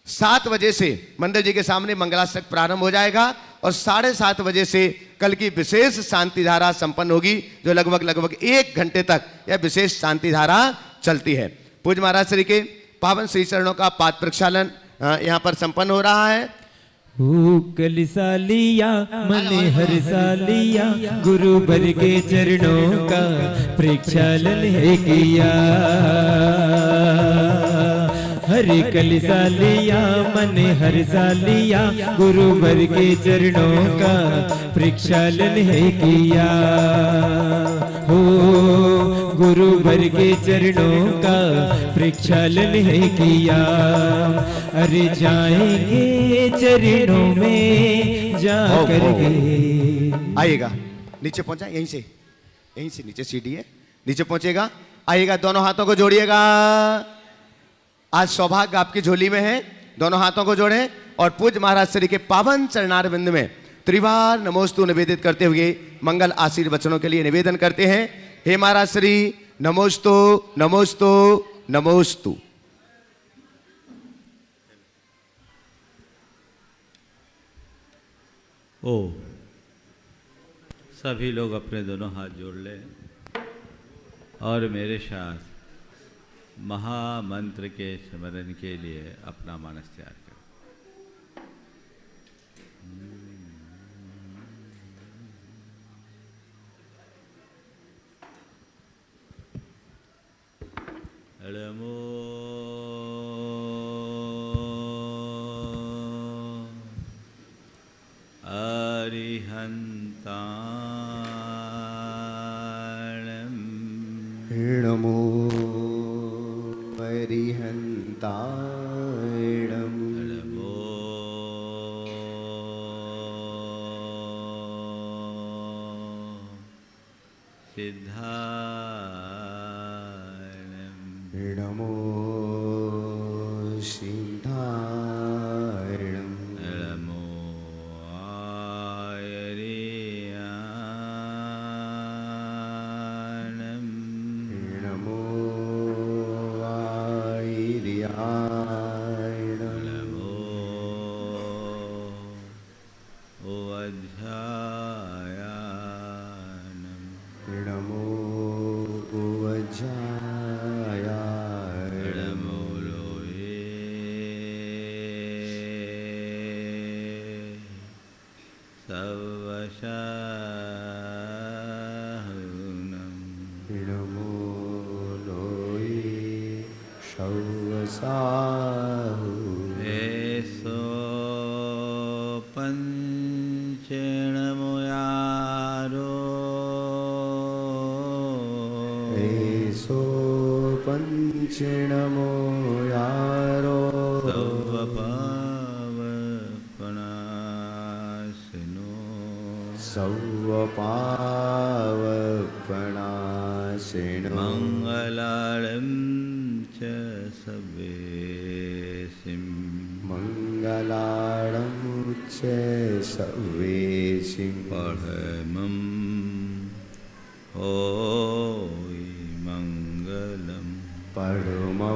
7 बजे से मंदिर जी के सामने मंगलाष्टक प्रारंभ हो जाएगा और 7:30 बजे से कल की विशेष शांति धारा संपन्न होगी, जो लगभग 1 घंटे तक यह विशेष शांति धारा चलती है। पूज्य महाराज श्री के पावन श्री चरणों का पाद प्रक्षालन यहाँ पर संपन्न हो रहा है।
कलिसालिया मने हर सालिया गुरु बर के चरणों का प्रक्षालन है किया। हरे कलिसालिया मने हर सालिया गुरु बर के चरणों का प्रक्षालन है किया। हो गुरु भर के चरणों का प्रक्षालन है किया। अरे जाएंगे चरणों में जा करके।
आइएगा, नीचे पहुंचा, यहीं से नीचे सीढ़ी है, नीचे पहुंचेगा। आइएगा, दोनों हाथों को जोड़िएगा। आज सौभाग्य आपकी झोली में है। दोनों हाथों को जोड़ें और पूज्य महाराज श्री के पावन चरणारविंद में त्रिवार नमोस्तु निवेदित करते हुए मंगल आशीर्वचनों के लिए निवेदन करते हैं। हे महाराज श्री, नमोस्तु नमोस्तु नमोस्तु।
ओ सभी लोग अपने दोनों हाथ जोड़ लें और मेरे साथ महामंत्र के स्मरण के लिए अपना मानस तैयार करें। नमो अरिहन्ताणं
नमो अरिहन्ताणं
नमो सिद्धाणं
नमो सिद्धाणं
नमो आयर्याणं
नमो आयर्याणं
नमो ओवज्झायानम्
नमो उवज्झायाय
नमो लोये सवशाहुनम्
नमो लोये शौवसाहु
एसो पंचेणमुयारो
एसो पंचेणमो यारो
सर्वपावपनाशिनो
सौवपावपणाशिनो
मङ्गलाळं च सवेसिं
मङ्गलाळमुच्च सवेशिं
पठमं होयि मङ्गलम्
परमो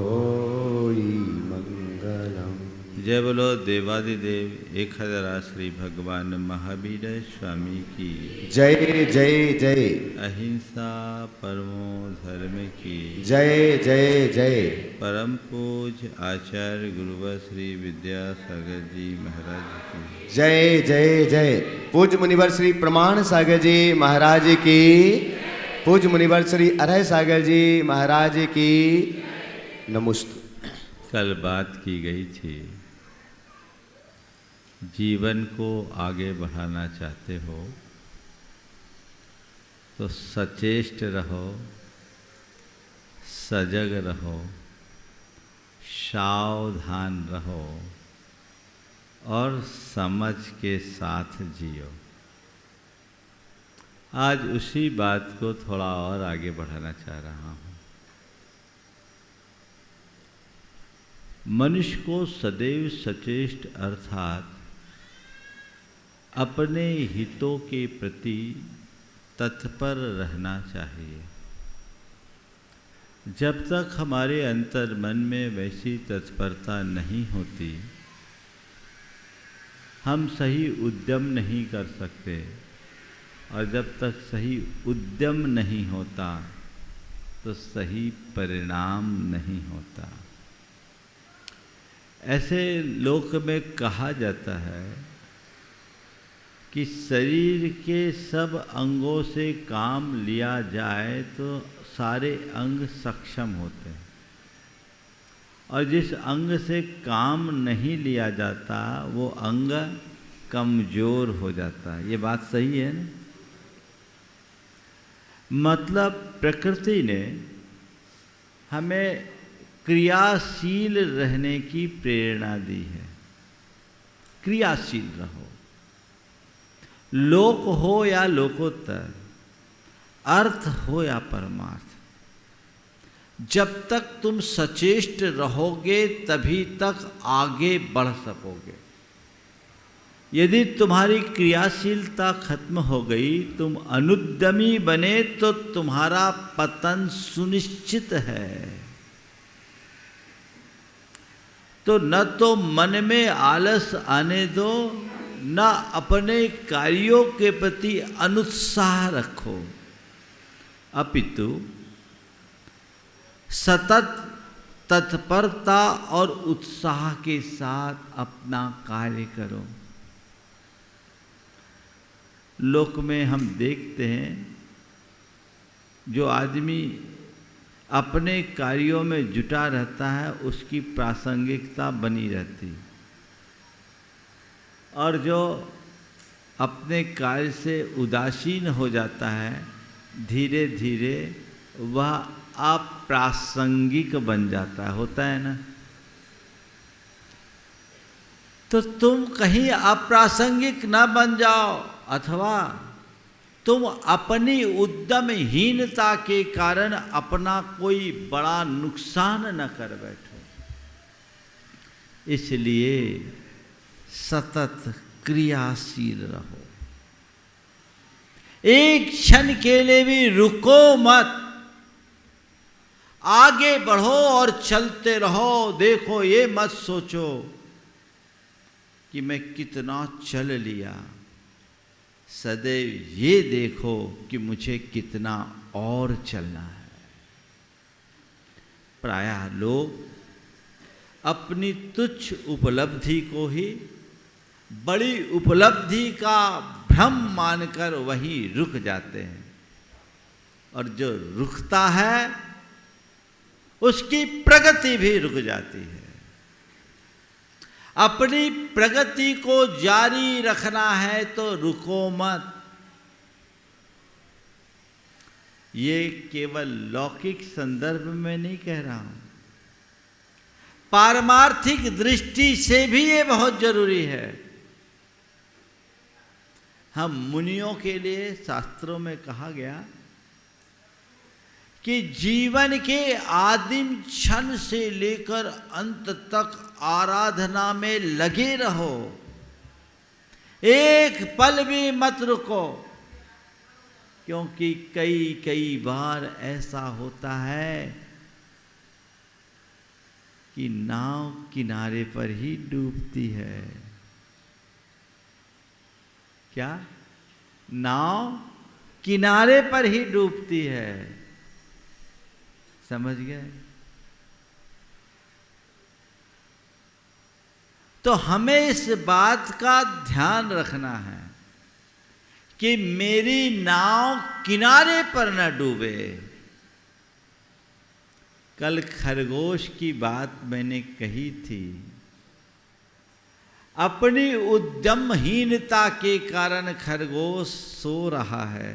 होयि मङ्गलम्।
जय बोलो देवादिदेव 1000 श्री भगवान महावीर स्वामी की
जय जय जय
अहिंसा परमो धर्म की
जय जय जय
परम पूज्य आचार्य गुरुवर श्री विद्यासागर जी महाराज की
जय जय जय। पूज्य मुनिवर श्री प्रमाण सागर जी महाराज की, पूज्य मुनिवर श्री अरह सागर जी महाराज की नमस्ते।
कल बात की गई थी, जीवन को आगे बढ़ाना चाहते हो तो सचेष्ट रहो, सजग रहो, सावधान रहो और समझ के साथ जियो। आज उसी बात को थोड़ा और आगे बढ़ाना चाह रहा हूँ। मनुष्य को सदैव सचेष्ट अर्थात अपने हितों के प्रति तत्पर रहना चाहिए। जब तक हमारे अंतर मन में वैसी तत्परता नहीं होती, हम सही उद्यम नहीं कर सकते, और जब तक सही उद्यम नहीं होता तो सही परिणाम नहीं होता। ऐसे लोक में कहा जाता है कि शरीर के सब अंगों से काम लिया जाए तो सारे अंग सक्षम होते हैं, और जिस अंग से काम नहीं लिया जाता वो अंग कमजोर हो जाता है। ये बात सही है ना? मतलब प्रकृति ने हमें क्रियाशील रहने की प्रेरणा दी है। क्रियाशील रहो, लोक हो या लोकोत्तर, अर्थ हो या परमार्थ। जब तक तुम सचेष्ट रहोगे तभी तक आगे बढ़ सकोगे। यदि तुम्हारी क्रियाशीलता खत्म हो गई, तुम अनुद्यमी बने, तो तुम्हारा पतन सुनिश्चित है। तो न तो मन में आलस आने दो, न अपने कार्यों के प्रति अनुत्साह रखो, अपितु सतत तत्परता और उत्साह के साथ अपना कार्य करो। लोक में हम देखते हैं, जो आदमी अपने कार्यों में जुटा रहता है उसकी प्रासंगिकता बनी रहती, और जो अपने कार्य से उदासीन हो जाता है धीरे धीरे वह अप्रासंगिक बन जाता है। होता है ना? तो तुम कहीं अप्रासंगिक न बन जाओ, अथवा तुम अपनी उद्यमहीनता के कारण अपना कोई बड़ा नुकसान न कर बैठो। इसलिए सतत क्रियाशील रहो, एक क्षण के लिए भी रुको मत, आगे बढ़ो और चलते रहो। देखो, ये मत सोचो कि मैं कितना चल लिया, सदैव ये देखो कि मुझे कितना और चलना है। प्रायः लोग अपनी तुच्छ उपलब्धि को ही बड़ी उपलब्धि का भ्रम मानकर वहीं रुक जाते हैं, और जो रुकता है उसकी प्रगति भी रुक जाती है। अपनी प्रगति को जारी रखना है तो रुको मत। ये केवल लौकिक संदर्भ में नहीं कह रहा हूं, पारमार्थिक दृष्टि से भी ये बहुत जरूरी है। हम मुनियों के लिए शास्त्रों में कहा गया कि जीवन के आदिम क्षण से लेकर अंत तक आराधना में लगे रहो, एक पल भी मत रुको, क्योंकि कई कई बार ऐसा होता है कि नाव किनारे पर ही डूबती है। क्या? नाव किनारे पर ही डूबती है। समझ गए? तो हमें इस बात का ध्यान रखना है कि मेरी नाव किनारे पर न डूबे। कल खरगोश की बात मैंने कही थी। अपनी उद्यमहीनता के कारण खरगोश सो रहा है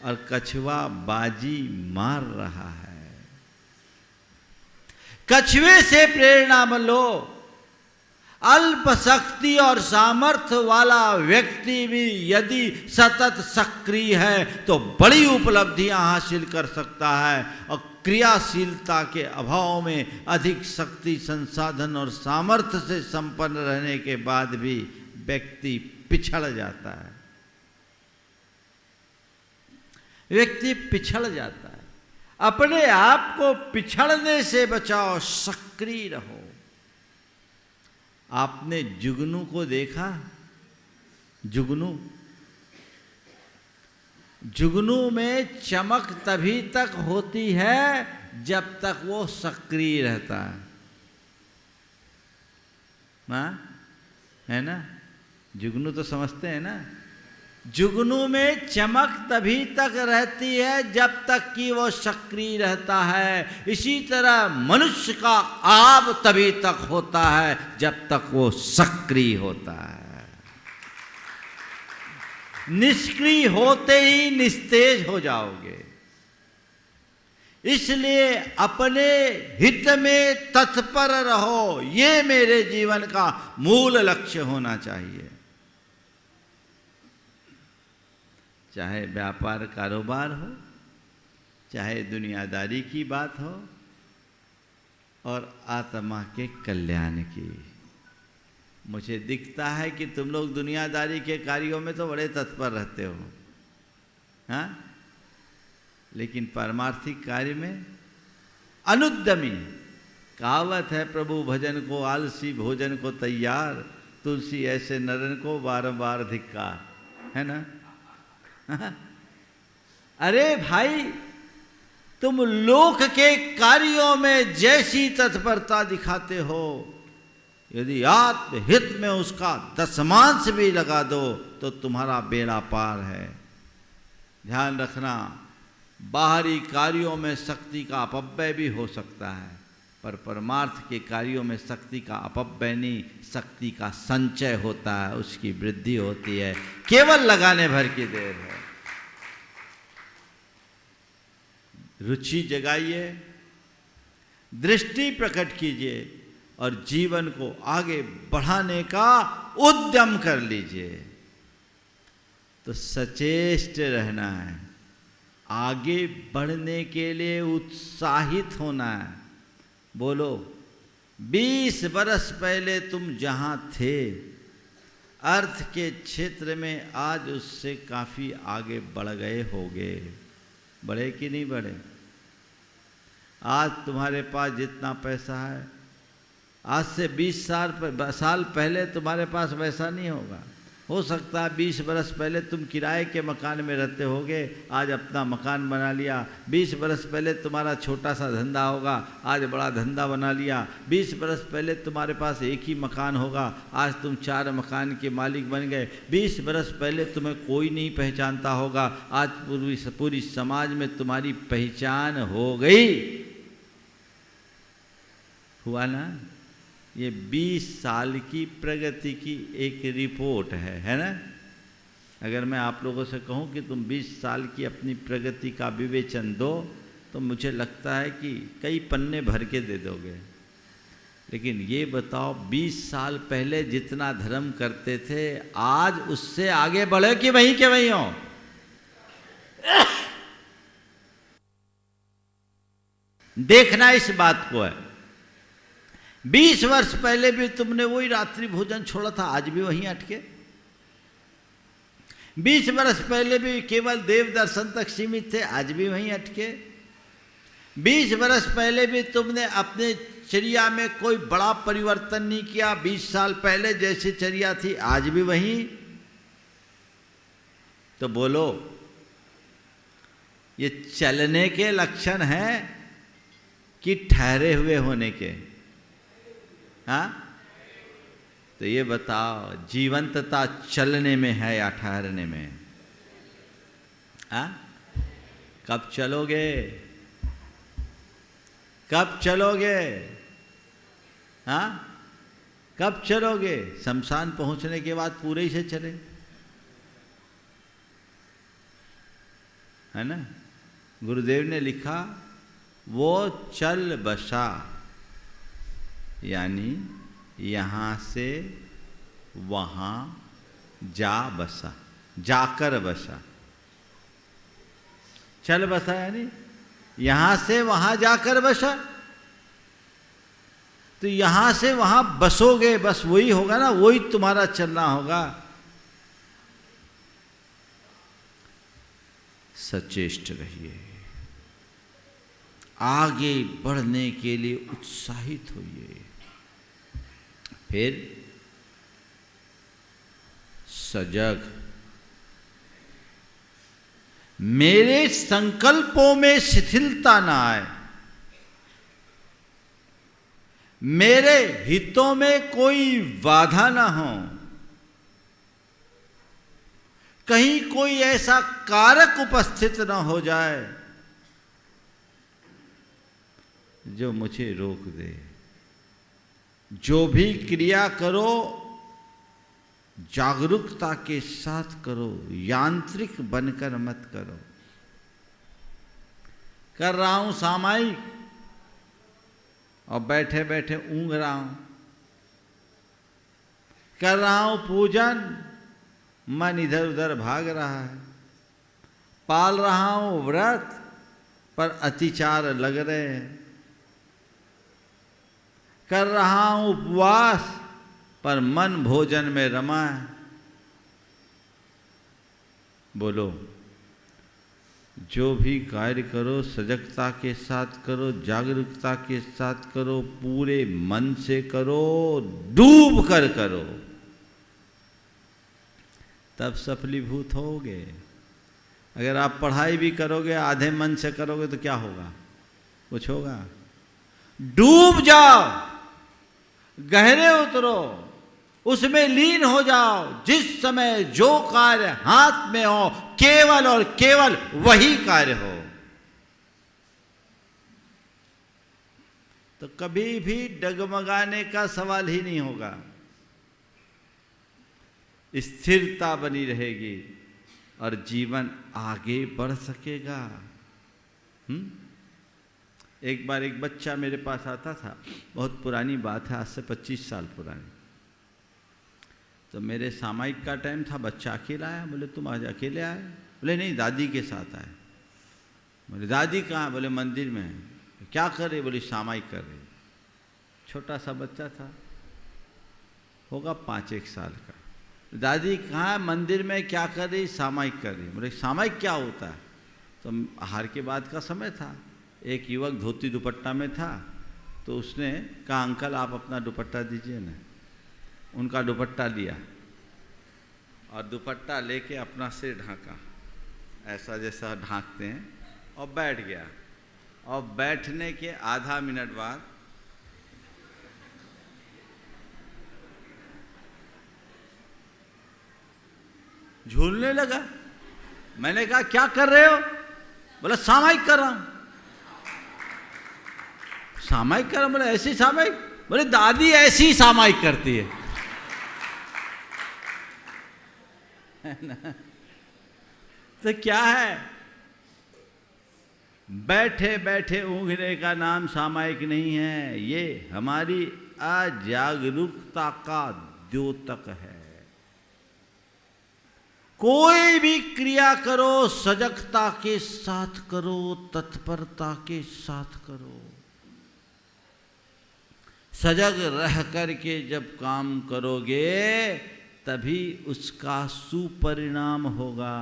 और कछुआ बाजी मार रहा है। कछुए से प्रेरणा लो। अल्प शक्ति और सामर्थ्य वाला व्यक्ति भी यदि सतत सक्रिय है तो बड़ी उपलब्धियां हासिल कर सकता है, और क्रियाशीलता के अभाव में अधिक शक्ति, संसाधन और सामर्थ्य से संपन्न रहने के बाद भी व्यक्ति पिछड़ जाता है। व्यक्ति पिछड़ जाता है। अपने आप को पिछड़ने से बचाओ, सक्रिय रहो। आपने जुगनू को देखा? जुगनू में चमक तभी तक होती है जब तक वो सक्रिय रहता है। हाँ? है ना? जुगनू तो समझते हैं ना? जुगनू में चमक तभी तक रहती है जब तक कि वो सक्रिय रहता है। इसी तरह मनुष्य का आब तभी तक होता है जब तक वो सक्रिय होता है। निष्क्रिय होते ही निस्तेज हो जाओगे। इसलिए अपने हित में तत्पर रहो, ये मेरे जीवन का मूल लक्ष्य होना चाहिए। चाहे व्यापार कारोबार हो, चाहे दुनियादारी की बात हो, और आत्मा के कल्याण की। मुझे दिखता है कि तुम लोग दुनियादारी के कार्यों में तो बड़े तत्पर रहते हो, हाँ? लेकिन पारमार्थिक कार्य में अनुद्यमी। कहावत है, प्रभु भजन को आलसी भोजन को तैयार, तुलसी ऐसे नरन को बारंबार धिक्कार। है ना? अरे भाई, तुम लोक के कार्यों में जैसी तत्परता दिखाते हो, यदि आत्महित में उसका दशमांश भी लगा दो तो तुम्हारा बेड़ा पार है। ध्यान रखना, बाहरी कार्यों में शक्ति का अपव्यय भी हो सकता है, पर परमार्थ के कार्यों में शक्ति का अपव्यय नहीं, शक्ति का संचय होता है, उसकी वृद्धि होती है। केवल लगाने भर की देर है। रुचि जगाइए, दृष्टि प्रकट कीजिए और जीवन को आगे बढ़ाने का उद्यम कर लीजिए। तो सचेष्ट रहना है, आगे बढ़ने के लिए उत्साहित होना है। बोलो, 20 बरस पहले तुम जहां थे अर्थ के क्षेत्र में, आज उससे काफी आगे बढ़ गए होगे। बढ़े कि नहीं बढ़े? आज तुम्हारे पास जितना पैसा है, आज से 20 साल पहले तुम्हारे पास वैसा नहीं होगा। हो सकता है 20 बरस पहले तुम किराए के मकान में रहते होगे, आज अपना मकान बना लिया। 20 बरस पहले तुम्हारा छोटा सा धंधा होगा, आज बड़ा धंधा बना लिया। 20 बरस पहले तुम्हारे पास एक ही मकान होगा, आज तुम 4 मकान के मालिक बन गए। 20 बरस पहले तुम्हें कोई नहीं पहचानता होगा, आज पूरी समाज में तुम्हारी पहचान हो गई। हुआ ना? ये 20 साल की प्रगति की एक रिपोर्ट है ना? अगर मैं आप लोगों से कहूँ कि तुम 20 साल की अपनी प्रगति का विवेचन दो तो मुझे लगता है कि कई पन्ने भर के दे दोगे। लेकिन ये बताओ, 20 साल पहले जितना धर्म करते थे आज उससे आगे बढ़े कि वहीं के वहीं हो? देखना इस बात को है। 20 वर्ष पहले भी तुमने वही रात्रि भोजन छोड़ा था, आज भी वहीं अटके। 20 वर्ष पहले भी केवल देव दर्शन तक सीमित थे, आज भी वहीं अटके। 20 वर्ष पहले भी तुमने अपने चर्या में कोई बड़ा परिवर्तन नहीं किया, 20 साल पहले जैसी चर्या थी आज भी वहीं। तो बोलो, ये चलने के लक्षण हैं कि ठहरे हुए होने के? हाँ, तो ये बताओ, जीवंतता चलने में है या ठहरने में? हाँ, कब चलोगे? कब चलोगे? हाँ, कब चलोगे? शमशान पहुंचने के बाद पूरे ही से चले, है ना? गुरुदेव ने लिखा, वो चल बसा, यानी यहाँ से वहाँ जा बसा, जाकर बसा। चल बसा यानी यहाँ से वहाँ जाकर बसा। तो यहाँ से वहाँ बसोगे, बस वही होगा ना, वही तुम्हारा चलना होगा। सचेष्ट रहिए, आगे बढ़ने के लिए उत्साहित होइए। फिर सजग, मेरे संकल्पों में शिथिलता ना आए, मेरे हितों में कोई बाधा ना हो, कहीं कोई ऐसा कारक उपस्थित ना हो जाए जो मुझे रोक दे। जो भी क्रिया करो जागरूकता के साथ करो, यांत्रिक बनकर मत करो। कर रहा हूं सामायिक और बैठे बैठे ऊँघ रहा हूं, कर रहा हूं पूजन, मन इधर उधर भाग रहा है, पाल रहा हूं व्रत पर अतिचार लग रहे हैं, कर रहा हूं उपवास पर मन भोजन में रमा है। बोलो, जो भी कार्य करो सजगता के साथ करो, जागरूकता के साथ करो, पूरे मन से करो, डूब कर करो, तब सफलीभूत होगे। अगर आप पढ़ाई भी करोगे आधे मन से करोगे तो क्या होगा? कुछ होगा? डूब जाओ, गहरे उतरो, उसमें लीन हो जाओ। जिस समय जो कार्य हाथ में हो केवल और केवल वही कार्य हो, तो कभी भी डगमगाने का सवाल ही नहीं होगा। स्थिरता बनी रहेगी और जीवन आगे बढ़ सकेगा। एक बार एक बच्चा मेरे पास आता था, बहुत पुरानी बात है, आज से 25 साल पुरानी। तो मेरे सामायिक का टाइम था, बच्चा अकेला आया। बोले तुम आज अकेले आए? बोले नहीं, दादी के साथ आए। बोले दादी कहाँ? बोले मंदिर में है। क्या कर रहे? बोले सामायिक कर रहे। छोटा सा बच्चा था, होगा 5-1 साल का। दादी कहाँ? मंदिर में। क्या कर रही? सामायिक कर रही। बोले सामायिक क्या होता है? तो आहार के बाद का समय था, एक युवक धोती दुपट्टा में था, तो उसने कहा अंकल आप अपना दुपट्टा दीजिए ना। उनका दुपट्टा लिया और दुपट्टा लेके अपना सिर ढांका, ऐसा जैसा ढांकते हैं, और बैठ गया। और बैठने के आधा मिनट बाद झूलने लगा। मैंने कहा क्या कर रहे हो? बोला सामायिक कर रहा हूं। सामायिक कर रहा हूं? बोले ऐसी सामायिक? बोले दादी ऐसी सामायिक करती है ना? तो क्या है, बैठे बैठे ऊँघने का नाम सामायिक नहीं है, ये हमारी अजागरूकता का द्योतक है। कोई भी क्रिया करो सजगता के साथ करो, तत्परता के साथ करो। सजग रह करके जब काम करोगे तभी उसका सुपरिणाम होगा।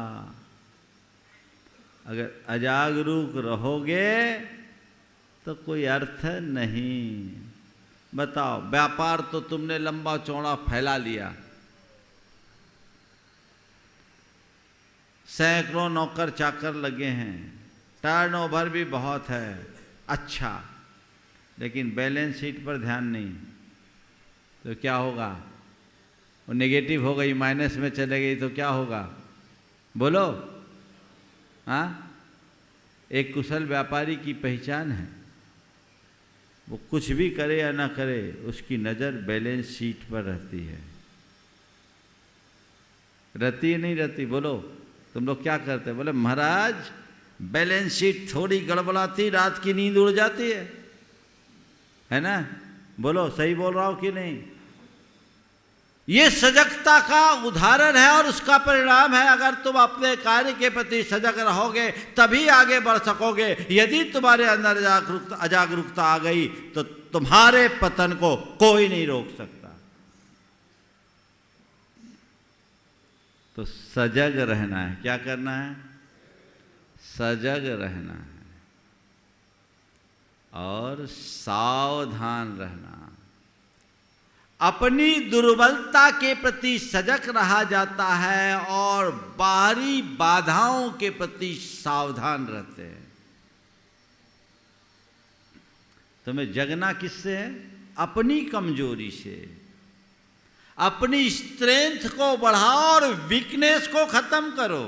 अगर अजागरूक रहोगे तो कोई अर्थ नहीं। बताओ, व्यापार तो तुमने लंबा चौड़ा फैला लिया, सैकड़ों नौकर चाकर लगे हैं, टर्नओवर भी बहुत है, अच्छा, लेकिन बैलेंस शीट पर ध्यान नहीं, तो क्या होगा? वो नेगेटिव हो गई, माइनस में चले गई तो क्या होगा? बोलो। हाँ, एक कुशल व्यापारी की पहचान है, वो कुछ भी करे या ना करे उसकी नज़र बैलेंस शीट पर रहती है। रहती है नहीं रहती? बोलो। तुम लोग क्या करते? बोले महाराज बैलेंस शीट थोड़ी गड़बड़ाती, रात की नींद उड़ जाती है ना? बोलो, सही बोल रहा हूं कि नहीं? ये सजगता का उदाहरण है और उसका परिणाम है। अगर तुम अपने कार्य के प्रति सजग रहोगे तभी आगे बढ़ सकोगे। यदि तुम्हारे अंदर अजागरूकता आ गई तो तुम्हारे पतन को कोई नहीं रोक सकता। तो सजग रहना है। क्या करना है? सजग रहना है और सावधान रहना। अपनी दुर्बलता के प्रति सजग रहा जाता है और बाहरी बाधाओं के प्रति सावधान रहते हैं। तुम्हें जगना किससे है? अपनी कमजोरी से। अपनी स्ट्रेंथ को बढ़ाओ और वीकनेस को खत्म करो।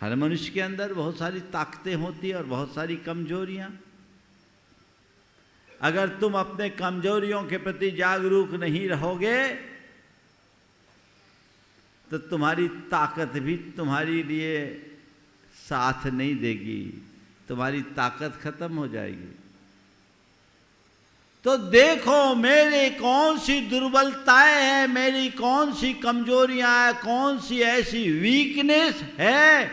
हर मनुष्य के अंदर बहुत सारी ताकतें होती हैं और बहुत सारी कमजोरियां। अगर तुम अपने कमजोरियों के प्रति जागरूक नहीं रहोगे तो तुम्हारी ताकत भी तुम्हारे लिए साथ नहीं देगी, तुम्हारी ताकत खत्म हो जाएगी। तो देखो मेरी कौन सी दुर्बलताएं हैं, मेरी कौन सी कमजोरियां हैं, कौन सी ऐसी वीकनेस है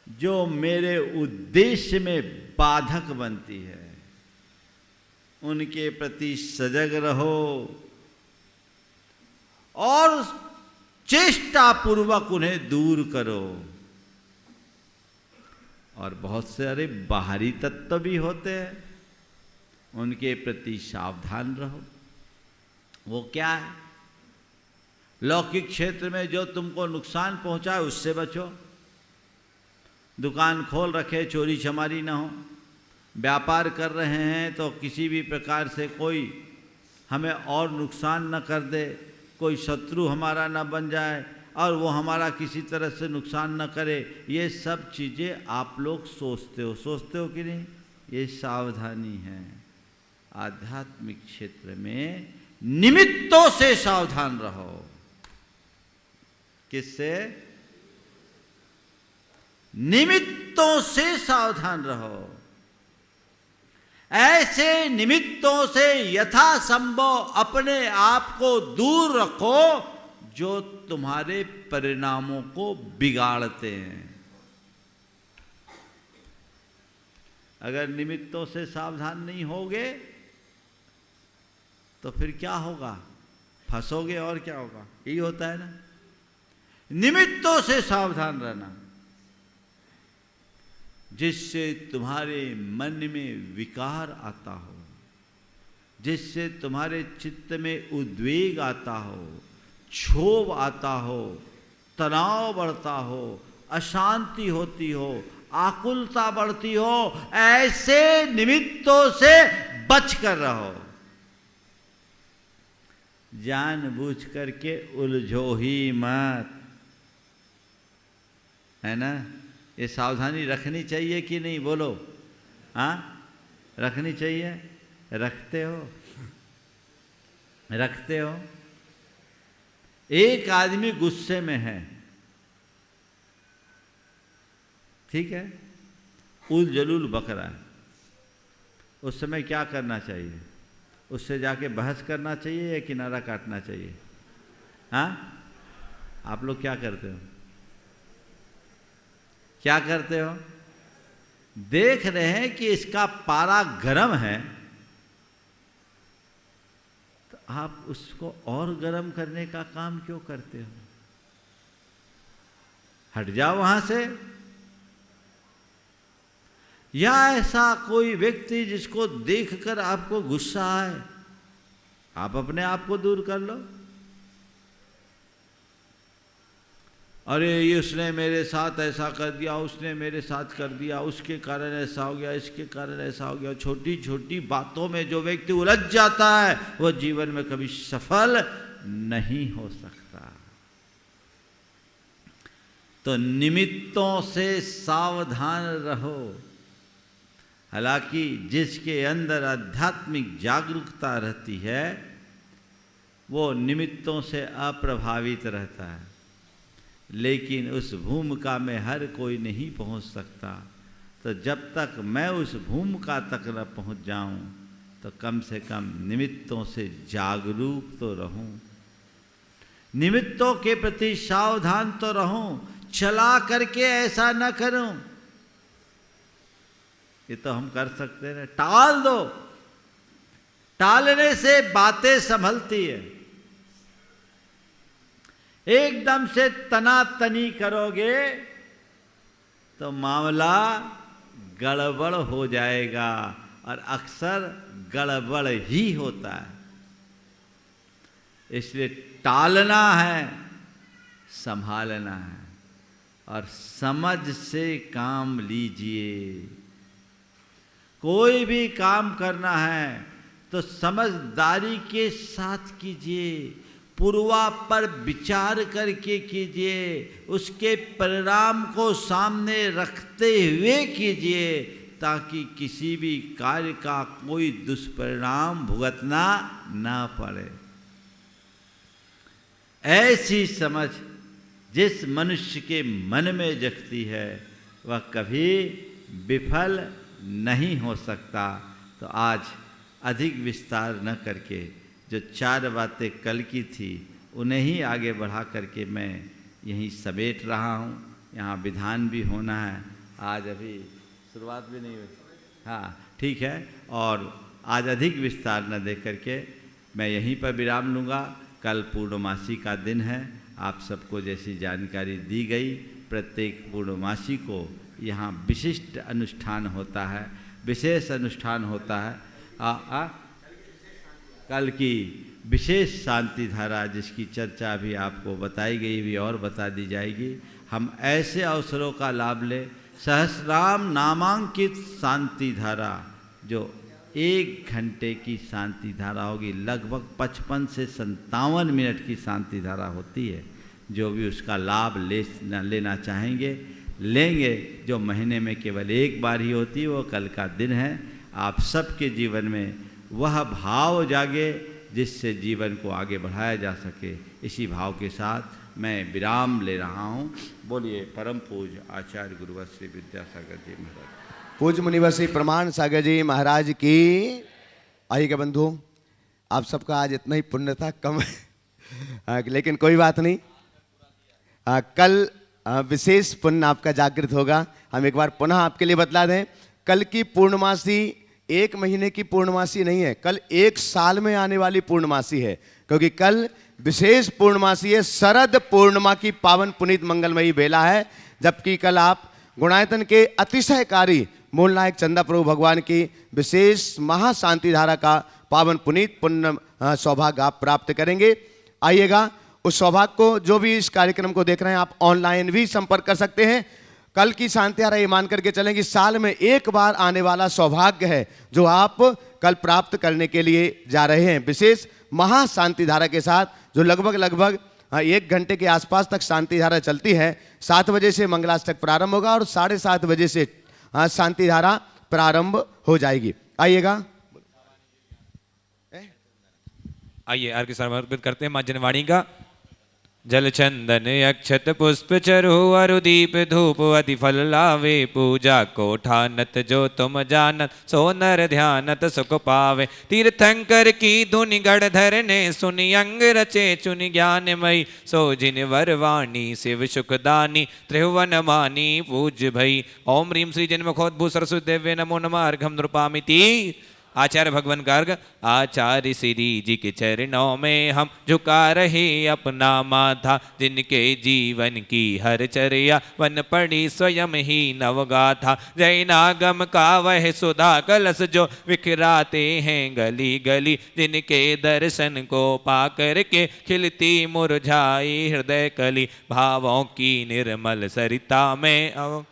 जो मेरे उद्देश्य में बाधक बनती है। उनके प्रति सजग रहो और चेष्टापूर्वक उन्हें दूर करो। और बहुत सारे बाहरी तत्व भी होते हैं, उनके प्रति सावधान रहो। वो क्या है? लौकिक क्षेत्र में जो तुमको नुकसान पहुंचाए उससे बचो। दुकान खोल रखे, चोरी चमारी ना हो। व्यापार कर रहे हैं तो किसी भी प्रकार से कोई हमें और नुकसान न कर दे, कोई शत्रु हमारा न बन जाए और वो हमारा किसी तरह से नुकसान न करे। ये सब चीज़ें आप लोग सोचते हो कि नहीं? ये सावधानी है। आध्यात्मिक क्षेत्र में निमित्तों से सावधान रहो। किससे? निमित्तों से सावधान रहो। ऐसे निमित्तों से यथासंभव अपने आप को दूर रखो जो तुम्हारे परिणामों को बिगाड़ते हैं। अगर निमित्तों से सावधान नहीं होगे तो फिर क्या होगा? फंसोगे और क्या होगा? यही होता है ना। निमित्तों से सावधान रहना। जिससे तुम्हारे मन में विकार आता हो, जिससे तुम्हारे चित्त में उद्वेग आता हो, क्षोभ आता हो, तनाव बढ़ता हो, अशांति होती हो, आकुलता बढ़ती हो, ऐसे निमित्तों से बच कर रहो। जानबूझ करके उलझो ही मत, है ना। ये सावधानी रखनी चाहिए कि नहीं, बोलो। हाँ, रखनी चाहिए। रखते हो, रखते हो। एक आदमी गुस्से में है, ठीक है, उल जलूल बक रहा है, उस समय क्या करना चाहिए? उससे जाके बहस करना चाहिए या किनारा काटना चाहिए? हाँ, आप लोग क्या करते हो? क्या करते हो? देख रहे हैं कि इसका पारा गर्म है, तो आप उसको और गर्म करने का काम क्यों करते हो? हट जाओ वहां से। या ऐसा कोई व्यक्ति जिसको देखकर आपको गुस्सा आए, आप अपने आप को दूर कर लो। अरे ये उसने मेरे साथ ऐसा कर दिया, उसने मेरे साथ कर दिया, उसके कारण ऐसा हो गया, इसके कारण ऐसा हो गया। छोटी छोटी बातों में जो व्यक्ति उलझ जाता है वो जीवन में कभी सफल नहीं हो सकता। तो निमित्तों से सावधान रहो। हालांकि जिसके अंदर आध्यात्मिक जागरूकता रहती है वो निमित्तों से अप्रभावित रहता है, लेकिन उस भूमिका में हर कोई नहीं पहुंच सकता। तो जब तक मैं उस भूमिका तक न पहुंच जाऊं तो कम से कम निमित्तों से जागरूक तो रहूं, निमित्तों के प्रति सावधान तो रहूं, चला करके ऐसा न करूं। ये तो हम कर सकते हैं, टाल दो। टालने से बातें संभलती है। एकदम से तनातनी करोगे तो मामला गड़बड़ हो जाएगा, और अक्सर गड़बड़ ही होता है। इसलिए टालना है, संभालना है, और समझ से काम लीजिए। कोई भी काम करना है तो समझदारी के साथ कीजिए, पूर्वापर विचार करके कीजिए, उसके परिणाम को सामने रखते हुए कीजिए, ताकि किसी भी कार्य का कोई दुष्परिणाम भुगतना ना पड़े। ऐसी समझ जिस मनुष्य के मन में जगती है वह कभी विफल नहीं हो सकता। तो आज अधिक विस्तार न करके जो 4 बातें कल की थी उन्हें ही आगे बढ़ा करके मैं यहीं समेट रहा हूँ। यहाँ विधान भी होना है, आज अभी शुरुआत भी नहीं हुई। हाँ ठीक है, और आज अधिक विस्तार न दे करके मैं यहीं पर विराम लूँगा। कल पूर्णमासी का दिन है, आप सबको जैसी जानकारी दी गई, प्रत्येक पूर्णमासी को यहाँ विशिष्ट अनुष्ठान होता है, विशेष अनुष्ठान होता है। कल की विशेष शांति धारा जिसकी चर्चा भी आपको बताई गई भी और बता दी जाएगी। हम ऐसे अवसरों का लाभ लें। सहस्रनाम नामांकित शांति धारा जो 1 घंटे की शांति धारा होगी, लगभग 55 से 57 मिनट की शांति धारा होती है। जो भी उसका लाभ लेना चाहेंगे लेंगे। जो महीने में केवल 1 बार ही होती है, वो कल का दिन है। आप सबके जीवन में वह भाव जागे जिससे जीवन को आगे बढ़ाया जा सके। इसी भाव के साथ मैं विराम ले रहा हूँ। बोलिए परम पूज्य आचार्य गुरुवर श्री विद्यासागर जी महाराज।
पूज्य मुनिवर श्री प्रमाण सागर जी महाराज की। आइएगा बंधु, आप सबका आज इतना ही पुण्य था, कम लेकिन कोई बात नहीं। कल विशेष पुण्य आपका जागृत होगा। हम एक बार पुनः आपके लिए बतला दें, कल की पूर्णमासी 1 महीने की पूर्णमासी नहीं है, कल 1 साल में आने वाली पूर्णमासी है। क्योंकि कल विशेष पूर्णमासी है, शरद पूर्णिमा की पावन पुनीत मंगलमयी बेला है। जबकि कल आप गुणायतन के अतिशयकारी मूल नायक चंदा प्रभु भगवान की विशेष महाशांति धारा का पावन पुनीत पुण्य सौभाग्य आप प्राप्त करेंगे। आइएगा, उस सौभाग्य को जो भी इस कार्यक्रम को देख रहे हैं आप ऑनलाइन भी संपर्क कर सकते हैं। कल की शांति धारा ये मान करके चलें कि साल में एक बार आने वाला सौभाग्य है जो आप कल प्राप्त करने के लिए जा रहे हैं। विशेष महाशांति धारा के साथ जो लगभग 1 घंटे के आसपास तक शांति धारा चलती है। 7 बजे से मंगलाष्टक प्रारंभ होगा और 7:30 बजे से शांति धारा प्रारंभ हो जाएगी। आइएगा,
आइए अर्घ्य समर्पित करते हैं मां जनवाणी का। जल चंदन अक्षत पुष्प चरु अरु दीप धूप अति फल लावे, पूजा को ठानत जो तुम जानत, सो नर ध्यानत सुख पावे। तीर्थंकर की धुनि गढ़ धरने, सुनि अंग रचे चुनि ज्ञानमयी, सो जिन वरवाणी शिव सुखदानी, त्रिभुवन मानी पूज भई। ओम ह्रीं श्री जन्मखोद्भूत सरस्वती देव्य नमो नमः। अर्घम नृपामिति। आचार्य भगवान गार्ग आचार्य श्री जी के चरणों में हम झुका रहे अपना माथा, जिनके जीवन की हर चर्या वन पड़ी स्वयं ही नवगाथा। जैनागम का वह सुधा कलश जो विखराते हैं गली गली, जिनके दर्शन को पाकर के खिलती मुरझाई हृदय कली। भावों की निर्मल सरिता में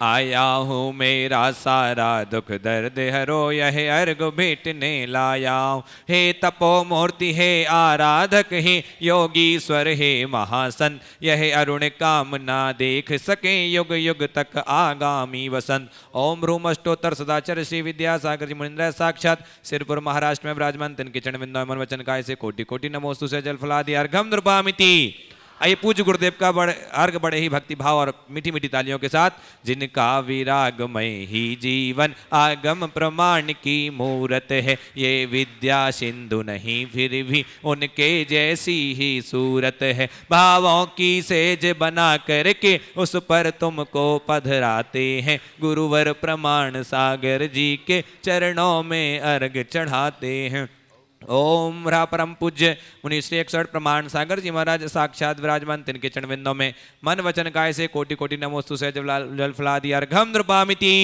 आया हूँ, मेरा सारा दुख दर्द हरो, यह अर्घ भेटने लाया हूँ। हे तपो मूर्ति हे आराधक हे योगीश्वर हे महासंत, यह अरुण कामना देख सके युग युग तक आगामी वसंत। ओम रूम अष्टोत्तर सदाचार्य श्री विद्यासागर जी मुनिंद्र साक्षात सिरपुर महाराष्ट्र में विराजमान, तिनके चरण बिंदु मन वचन काय से कोटि कोटि नमोस्तु से जल फलादि अर्घम नृपामिति। आइए पूज्य गुरुदेव का अर्घ बड़े ही भक्ति भाव और मीठी मीठी तालियों के साथ। जिनका विरागमय ही जीवन आगम प्रमाण की मूरत है, ये विद्या सिंधु नहीं फिर भी उनके जैसी ही सूरत है। भावों की सेज बना करके उस पर तुमको पधराते हैं, गुरुवर प्रमाण सागर जी के चरणों में अर्घ चढ़ाते हैं। ओम रा परम पूज्य मुनि श्री 61 प्रमाण सागर जी महाराज साक्षात विराजमान, तिनके चरण बिंदों में मन वचन काय से कोटि कोटि नमोस्तु से जल फलादि अर्घम नृपामिति।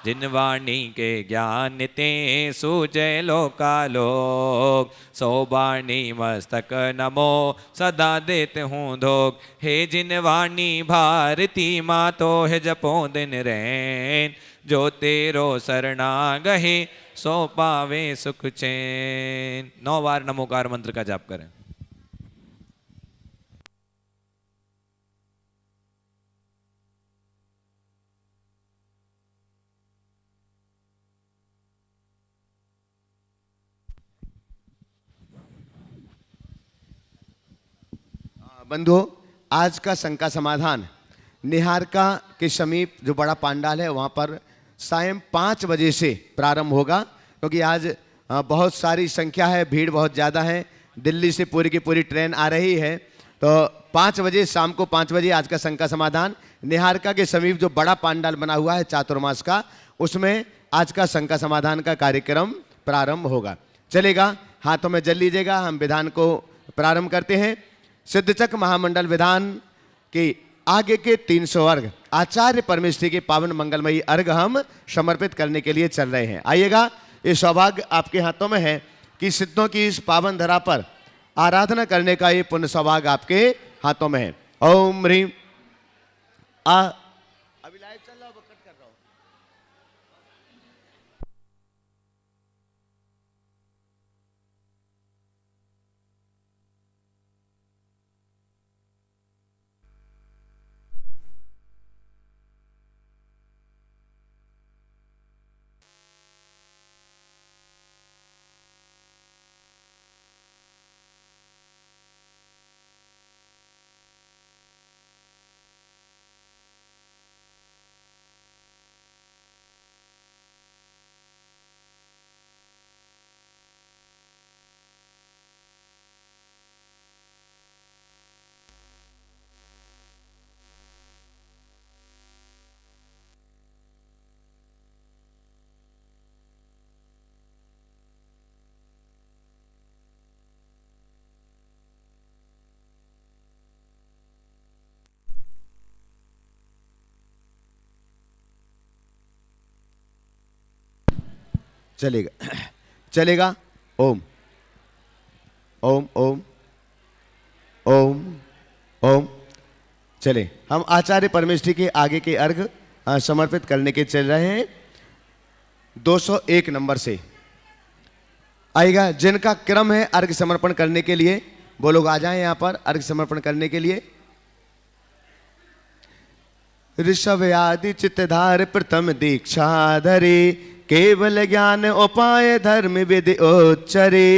जिन वाणी के ज्ञान ते सुजय लोकालोक, सो वाणी मस्तक नमो सदा देते हूँ धोक। हे जिन वाणी भारती माँ तो है जपो दिन रैन, जो तेरो शरणा गहे सो पावे सुख चैन। 9 बार नमोकार मंत्र का जाप करें।
बंधुओं, आज का शंका समाधान निहारका के समीप जो बड़ा पांडाल है वहाँ पर सायं 5 बजे से प्रारंभ होगा, क्योंकि आज बहुत सारी संख्या है, भीड़ बहुत ज़्यादा है। दिल्ली से पूरी की पूरी ट्रेन आ रही है, तो 5 बजे, शाम को 5 बजे आज का शंका समाधान निहारका के समीप जो बड़ा पांडाल बना हुआ है चातुर्मास का, उसमें आज का शंका समाधान का कार्यक्रम प्रारंभ होगा। चलेगा, हाथों में जल लीजिएगा। हम विधान को प्रारंभ करते हैं। सिद्धचक महामंडल विधान के आगे के 300 अर्घ आचार्य परमेश्वरी के पावन मंगलमयी अर्घ हम समर्पित करने के लिए चल रहे हैं। आइएगा, ये सौभाग्य आपके हाथों में है कि सिद्धों की इस पावन धरा पर आराधना करने का ये पुण्य सौभाग्य आपके हाथों में है। ओम ह्रीं अभी लाइव चल रहा हो, कट कर रहा हूं। चलेगा चलेगा। ओम ओम ओम ओम ओम। चले, हम आचार्य परमेष्ठी के आगे के अर्घ समर्पित करने के चल रहे हैं 201 नंबर से। आएगा जिनका क्रम है अर्घ समर्पण करने के लिए, वो लोग आ जाएं यहाँ पर अर्घ समर्पण करने के लिए। ऋषभ आदि चित्तधार प्रथम दीक्षा धरे, केवल ज्ञान उपाय धर्म विधि उच्चरे,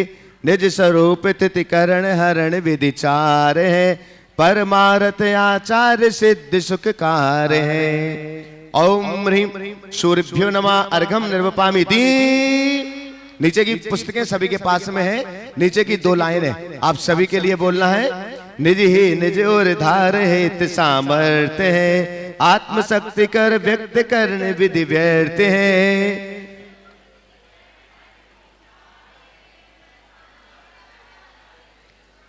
निज स्वरूप तिथि करण हरण विधिचार है, परमारथ आचार्य सिद्ध सुख कार है। ओम ह्रीम सूर्यभ्यो नमः अर्घम निर्वपामिति। नीचे की पुस्तकें सभी के पास में है, नीचे की 2 लाइन है, आप सभी के लिए बोलना है। निज ही निज और धार है सामर्थ्य है, आत्मशक्ति कर व्यक्त करने विधि व्यर्थ है।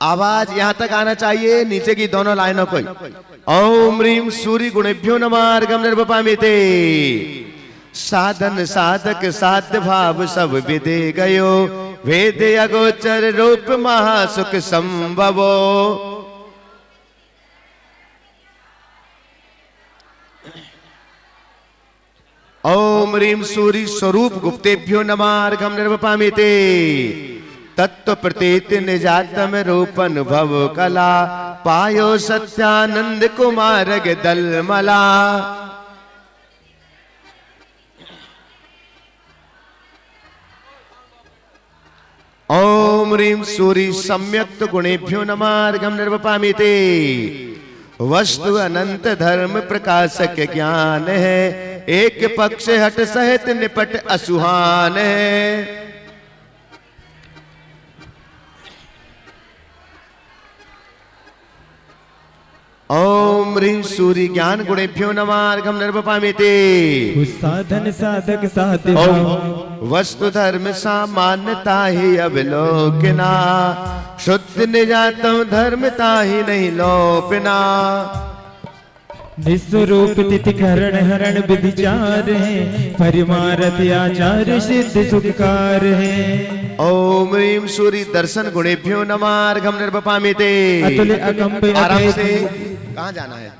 आवाज यहां तक आना चाहिए, नीचे की दोनों लाइनों को। ओम ह्रीम सूर्य गुणेभ्यो नमः अर्घम निर्वपामिते। साधन साधक साध्य भाव सब विदे गयो, वेद अगोचर रूप महासुख संभवो। ओम ह्रीम सूर्य स्वरूप गुप्तेभ्यो नमः अर्घम निर्वपामिते। तत्व प्रतीत निजातम रूप अनुभव कला, पायो सत्यानंद कुमार दलमला। ओम ह्रीम सूर्य सम्यक्त गुणेभ्यो नमः अर्घम निर्वपामिते। वस्तु अनंत धर्म प्रकाशक ज्ञान है, एक पक्ष हट सहित निपट असुहान है। ओम ह्रीं सूर्य ज्ञान गुणेभ्यो नमः अर्घम निर्वपामिते।
साधन साधक साध्य
ओम वस्तु धर्म सामान्यता ही अवलोकना, शुद्ध निजातम धर्मता ही नहीं लोपना।
निस्वरूप तिथि करण हरण विधिचार है, परिमारथ आचार्य सिद्ध सुखकार है।
ओम ह्रीं सूर्य दर्शन गुणेभ्यो नमः अर्घम निर्वपामिते।
अतुल्य अकंप
आराम से,
अभेद
कहाँ जाना है?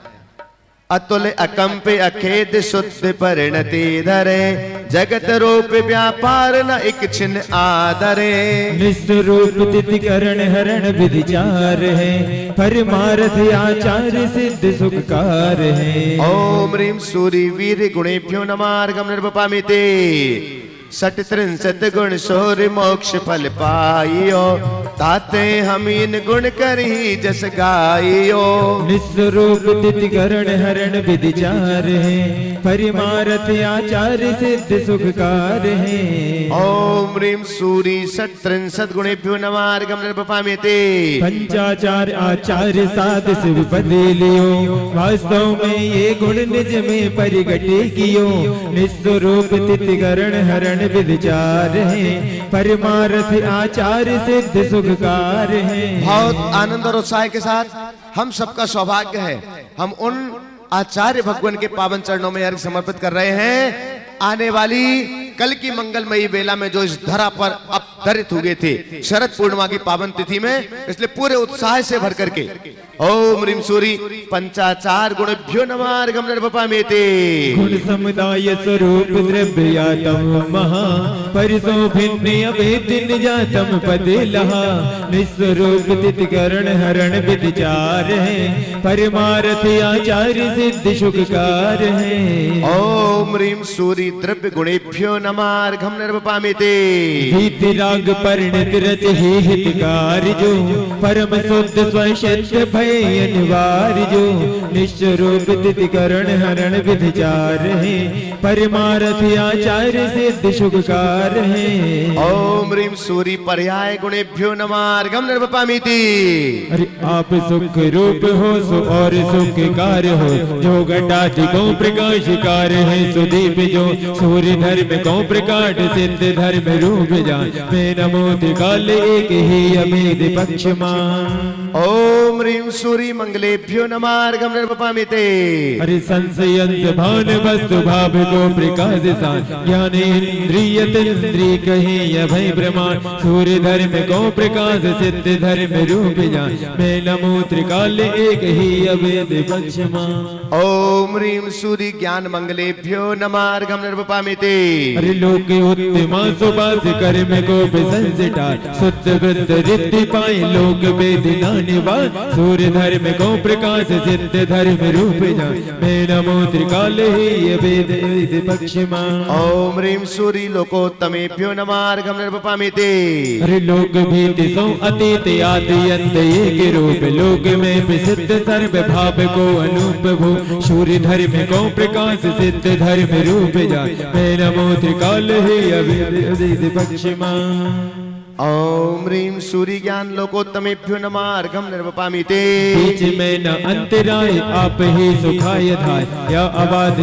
अतुल्य अकंप अखेद शुद्ध परिणति धरे, जगत रूप व्यापार न एक छिन्न आदरे।
निस्वरूप तिथि करण हरण विधिचार है, परिमारथ आचार्य सिद्ध सुखकार है।
ओम ह्रीं सूर्य वीर गुणेभ्यो नमः अर्घम निर्वपामिते। सट त्रिंसत गुण शौर्य मोक्ष फल पाइयो, ताते हमीन गुण करही जस गाइयो।
निस्वरूप तिथि करण हरण विधिचार है, परिमारथ आचार्य सिद्ध सुखकार है।
ओम ह्रीं सूर्य सट त्रिंसत गुणेभ्यो नमः अर्घम निर्वपामिते।
पंचाचार आचार्य साध शिव पदे लियो, वास्तव में ये गुण निज में परिगटे कियो। निस्वरूप तिथि करण हरण विधिचार है, परमार्थ आचार्य सिद्ध सुखकार है।
बहुत आनंद और उत्साह के साथ हम सबका सौभाग्य है, हम उन आचार्य भगवान के पावन चरणों में अर्घ समर्पित कर रहे हैं। आने वाली कल की मंगलमयी बेला में जो इस धरा पर अवतरित हुए थे शरद पूर्णिमा की पावन तिथि में, इसलिए पूरे उत्साह से भर करके ओम ह्रीं सूर्य पंचाचार गुणेभ्यो नमः अर्घम निर्वपामिते।
गुण समुदाय स्वरूप द्रव्यातम महा, परिसो भिन्न अभेद निजातम पदे लहा। निस्वरूप तिथि करण हरण विधिचार है, परमार्थ आचार्य सिद्ध सुखकार है।
ओम ह्रीं सूर्य द्रव्य गुणेभ्यो नमः अर्घम निर्वपामिते।
विधि राग परिणत रच ही हितकार जो, परम शुद्ध स्वशब्द भय अनिवार्य जो। निस्वरूप तिथि करण हरण विधिचार है, परमार्थ आचार्य सिद्ध सुखकार है।
ओम ह्रीं सूर्य पर्याय गुणेभ्यो नमः अर्घम निर्वपामिते।
अरे आप सुख रूप हो सो और सुखकार हो, जो घटाधिकों प्रकाशकार है। सुदीप जो सूर्य धर्म को गौ प्रकाट सिद्ध धर्म रूप जान मैं नमो त्रिकाल एक ही अभेद पक्षमान
ओम ह्रीं सूरी मंगलेभ्यो नमार्घम निर्वपामिते
हरि संशयंस भान वस्तु भाव को प्रकाश सान ज्ञान इंद्रिय इंद्रिय कहे अभय प्रमाण सूर्य धर्म को प्रकाश सिद्ध धर्म रूप जान मैं नमो त्रिकाल एक ही अभेद पक्षमान
ओम ह्रीं सूरी ज्ञान मंगलेभ्यो नमार्घम निर्वपामिते
हरि लोक उत्तमा सुभाष कर्म को संसिटा शुद्ध वृद्ध रिद्धि पाए लोक वेदिना निवास सूर्य धर्म को प्रकाश सिद्ध धर्म रूप जान मैं नमो त्रिकाल ही अभेद पक्षमान
ओम ह्रीं सूरी लोकोत्तमेभ्यो नमार्घम निर्वपामिते
हरि लोक भीति सो अतीत आदि अंत एक रूप लोक में प्रसिद्ध सर्व भाव को अनूप भू सूर्य धर्म को प्रकाश सिद्ध धर्म रूप जान मैं नमो त्रिकाल ही अभेद पक्षमान
ओम ह्रीं सूरी ज्ञान लोकोत्तमेभ्यो नमार्घम निर्वपामिते
बीच में न अंतराय आप ही सुखाय धाय या आबाद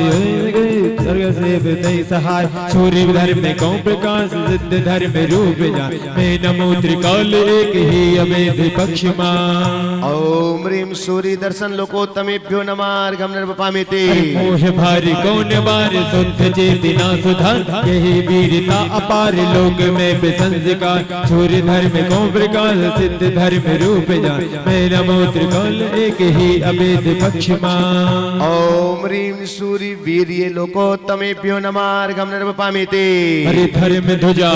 स्वर्ग से विदय सहाय सूर्य धर्म को प्रकाश सिद्ध धर्म रूप जान मैं नमो त्रिकाल एक ही अभेद पक्षमान
ओम ह्रीं सूरी दर्शन लोकोत्तमेभ्यो नमार्घम निर्वपामिते
मोह भारी कौन बार शुद्ध चेतना सुधार यही वीरता अपार लोक में प्रसंस्कार सूर्य धर्म को प्रकाश सिद्ध धर्म रूप जान मैं नमो त्रिकाल एक ही अभेद पक्षमान
ओम ह्रीं सूरी वीर्ये लोकोत्तमेभ्यो नमार्घम निर्वपामिते
हरि धर्म ध्वजा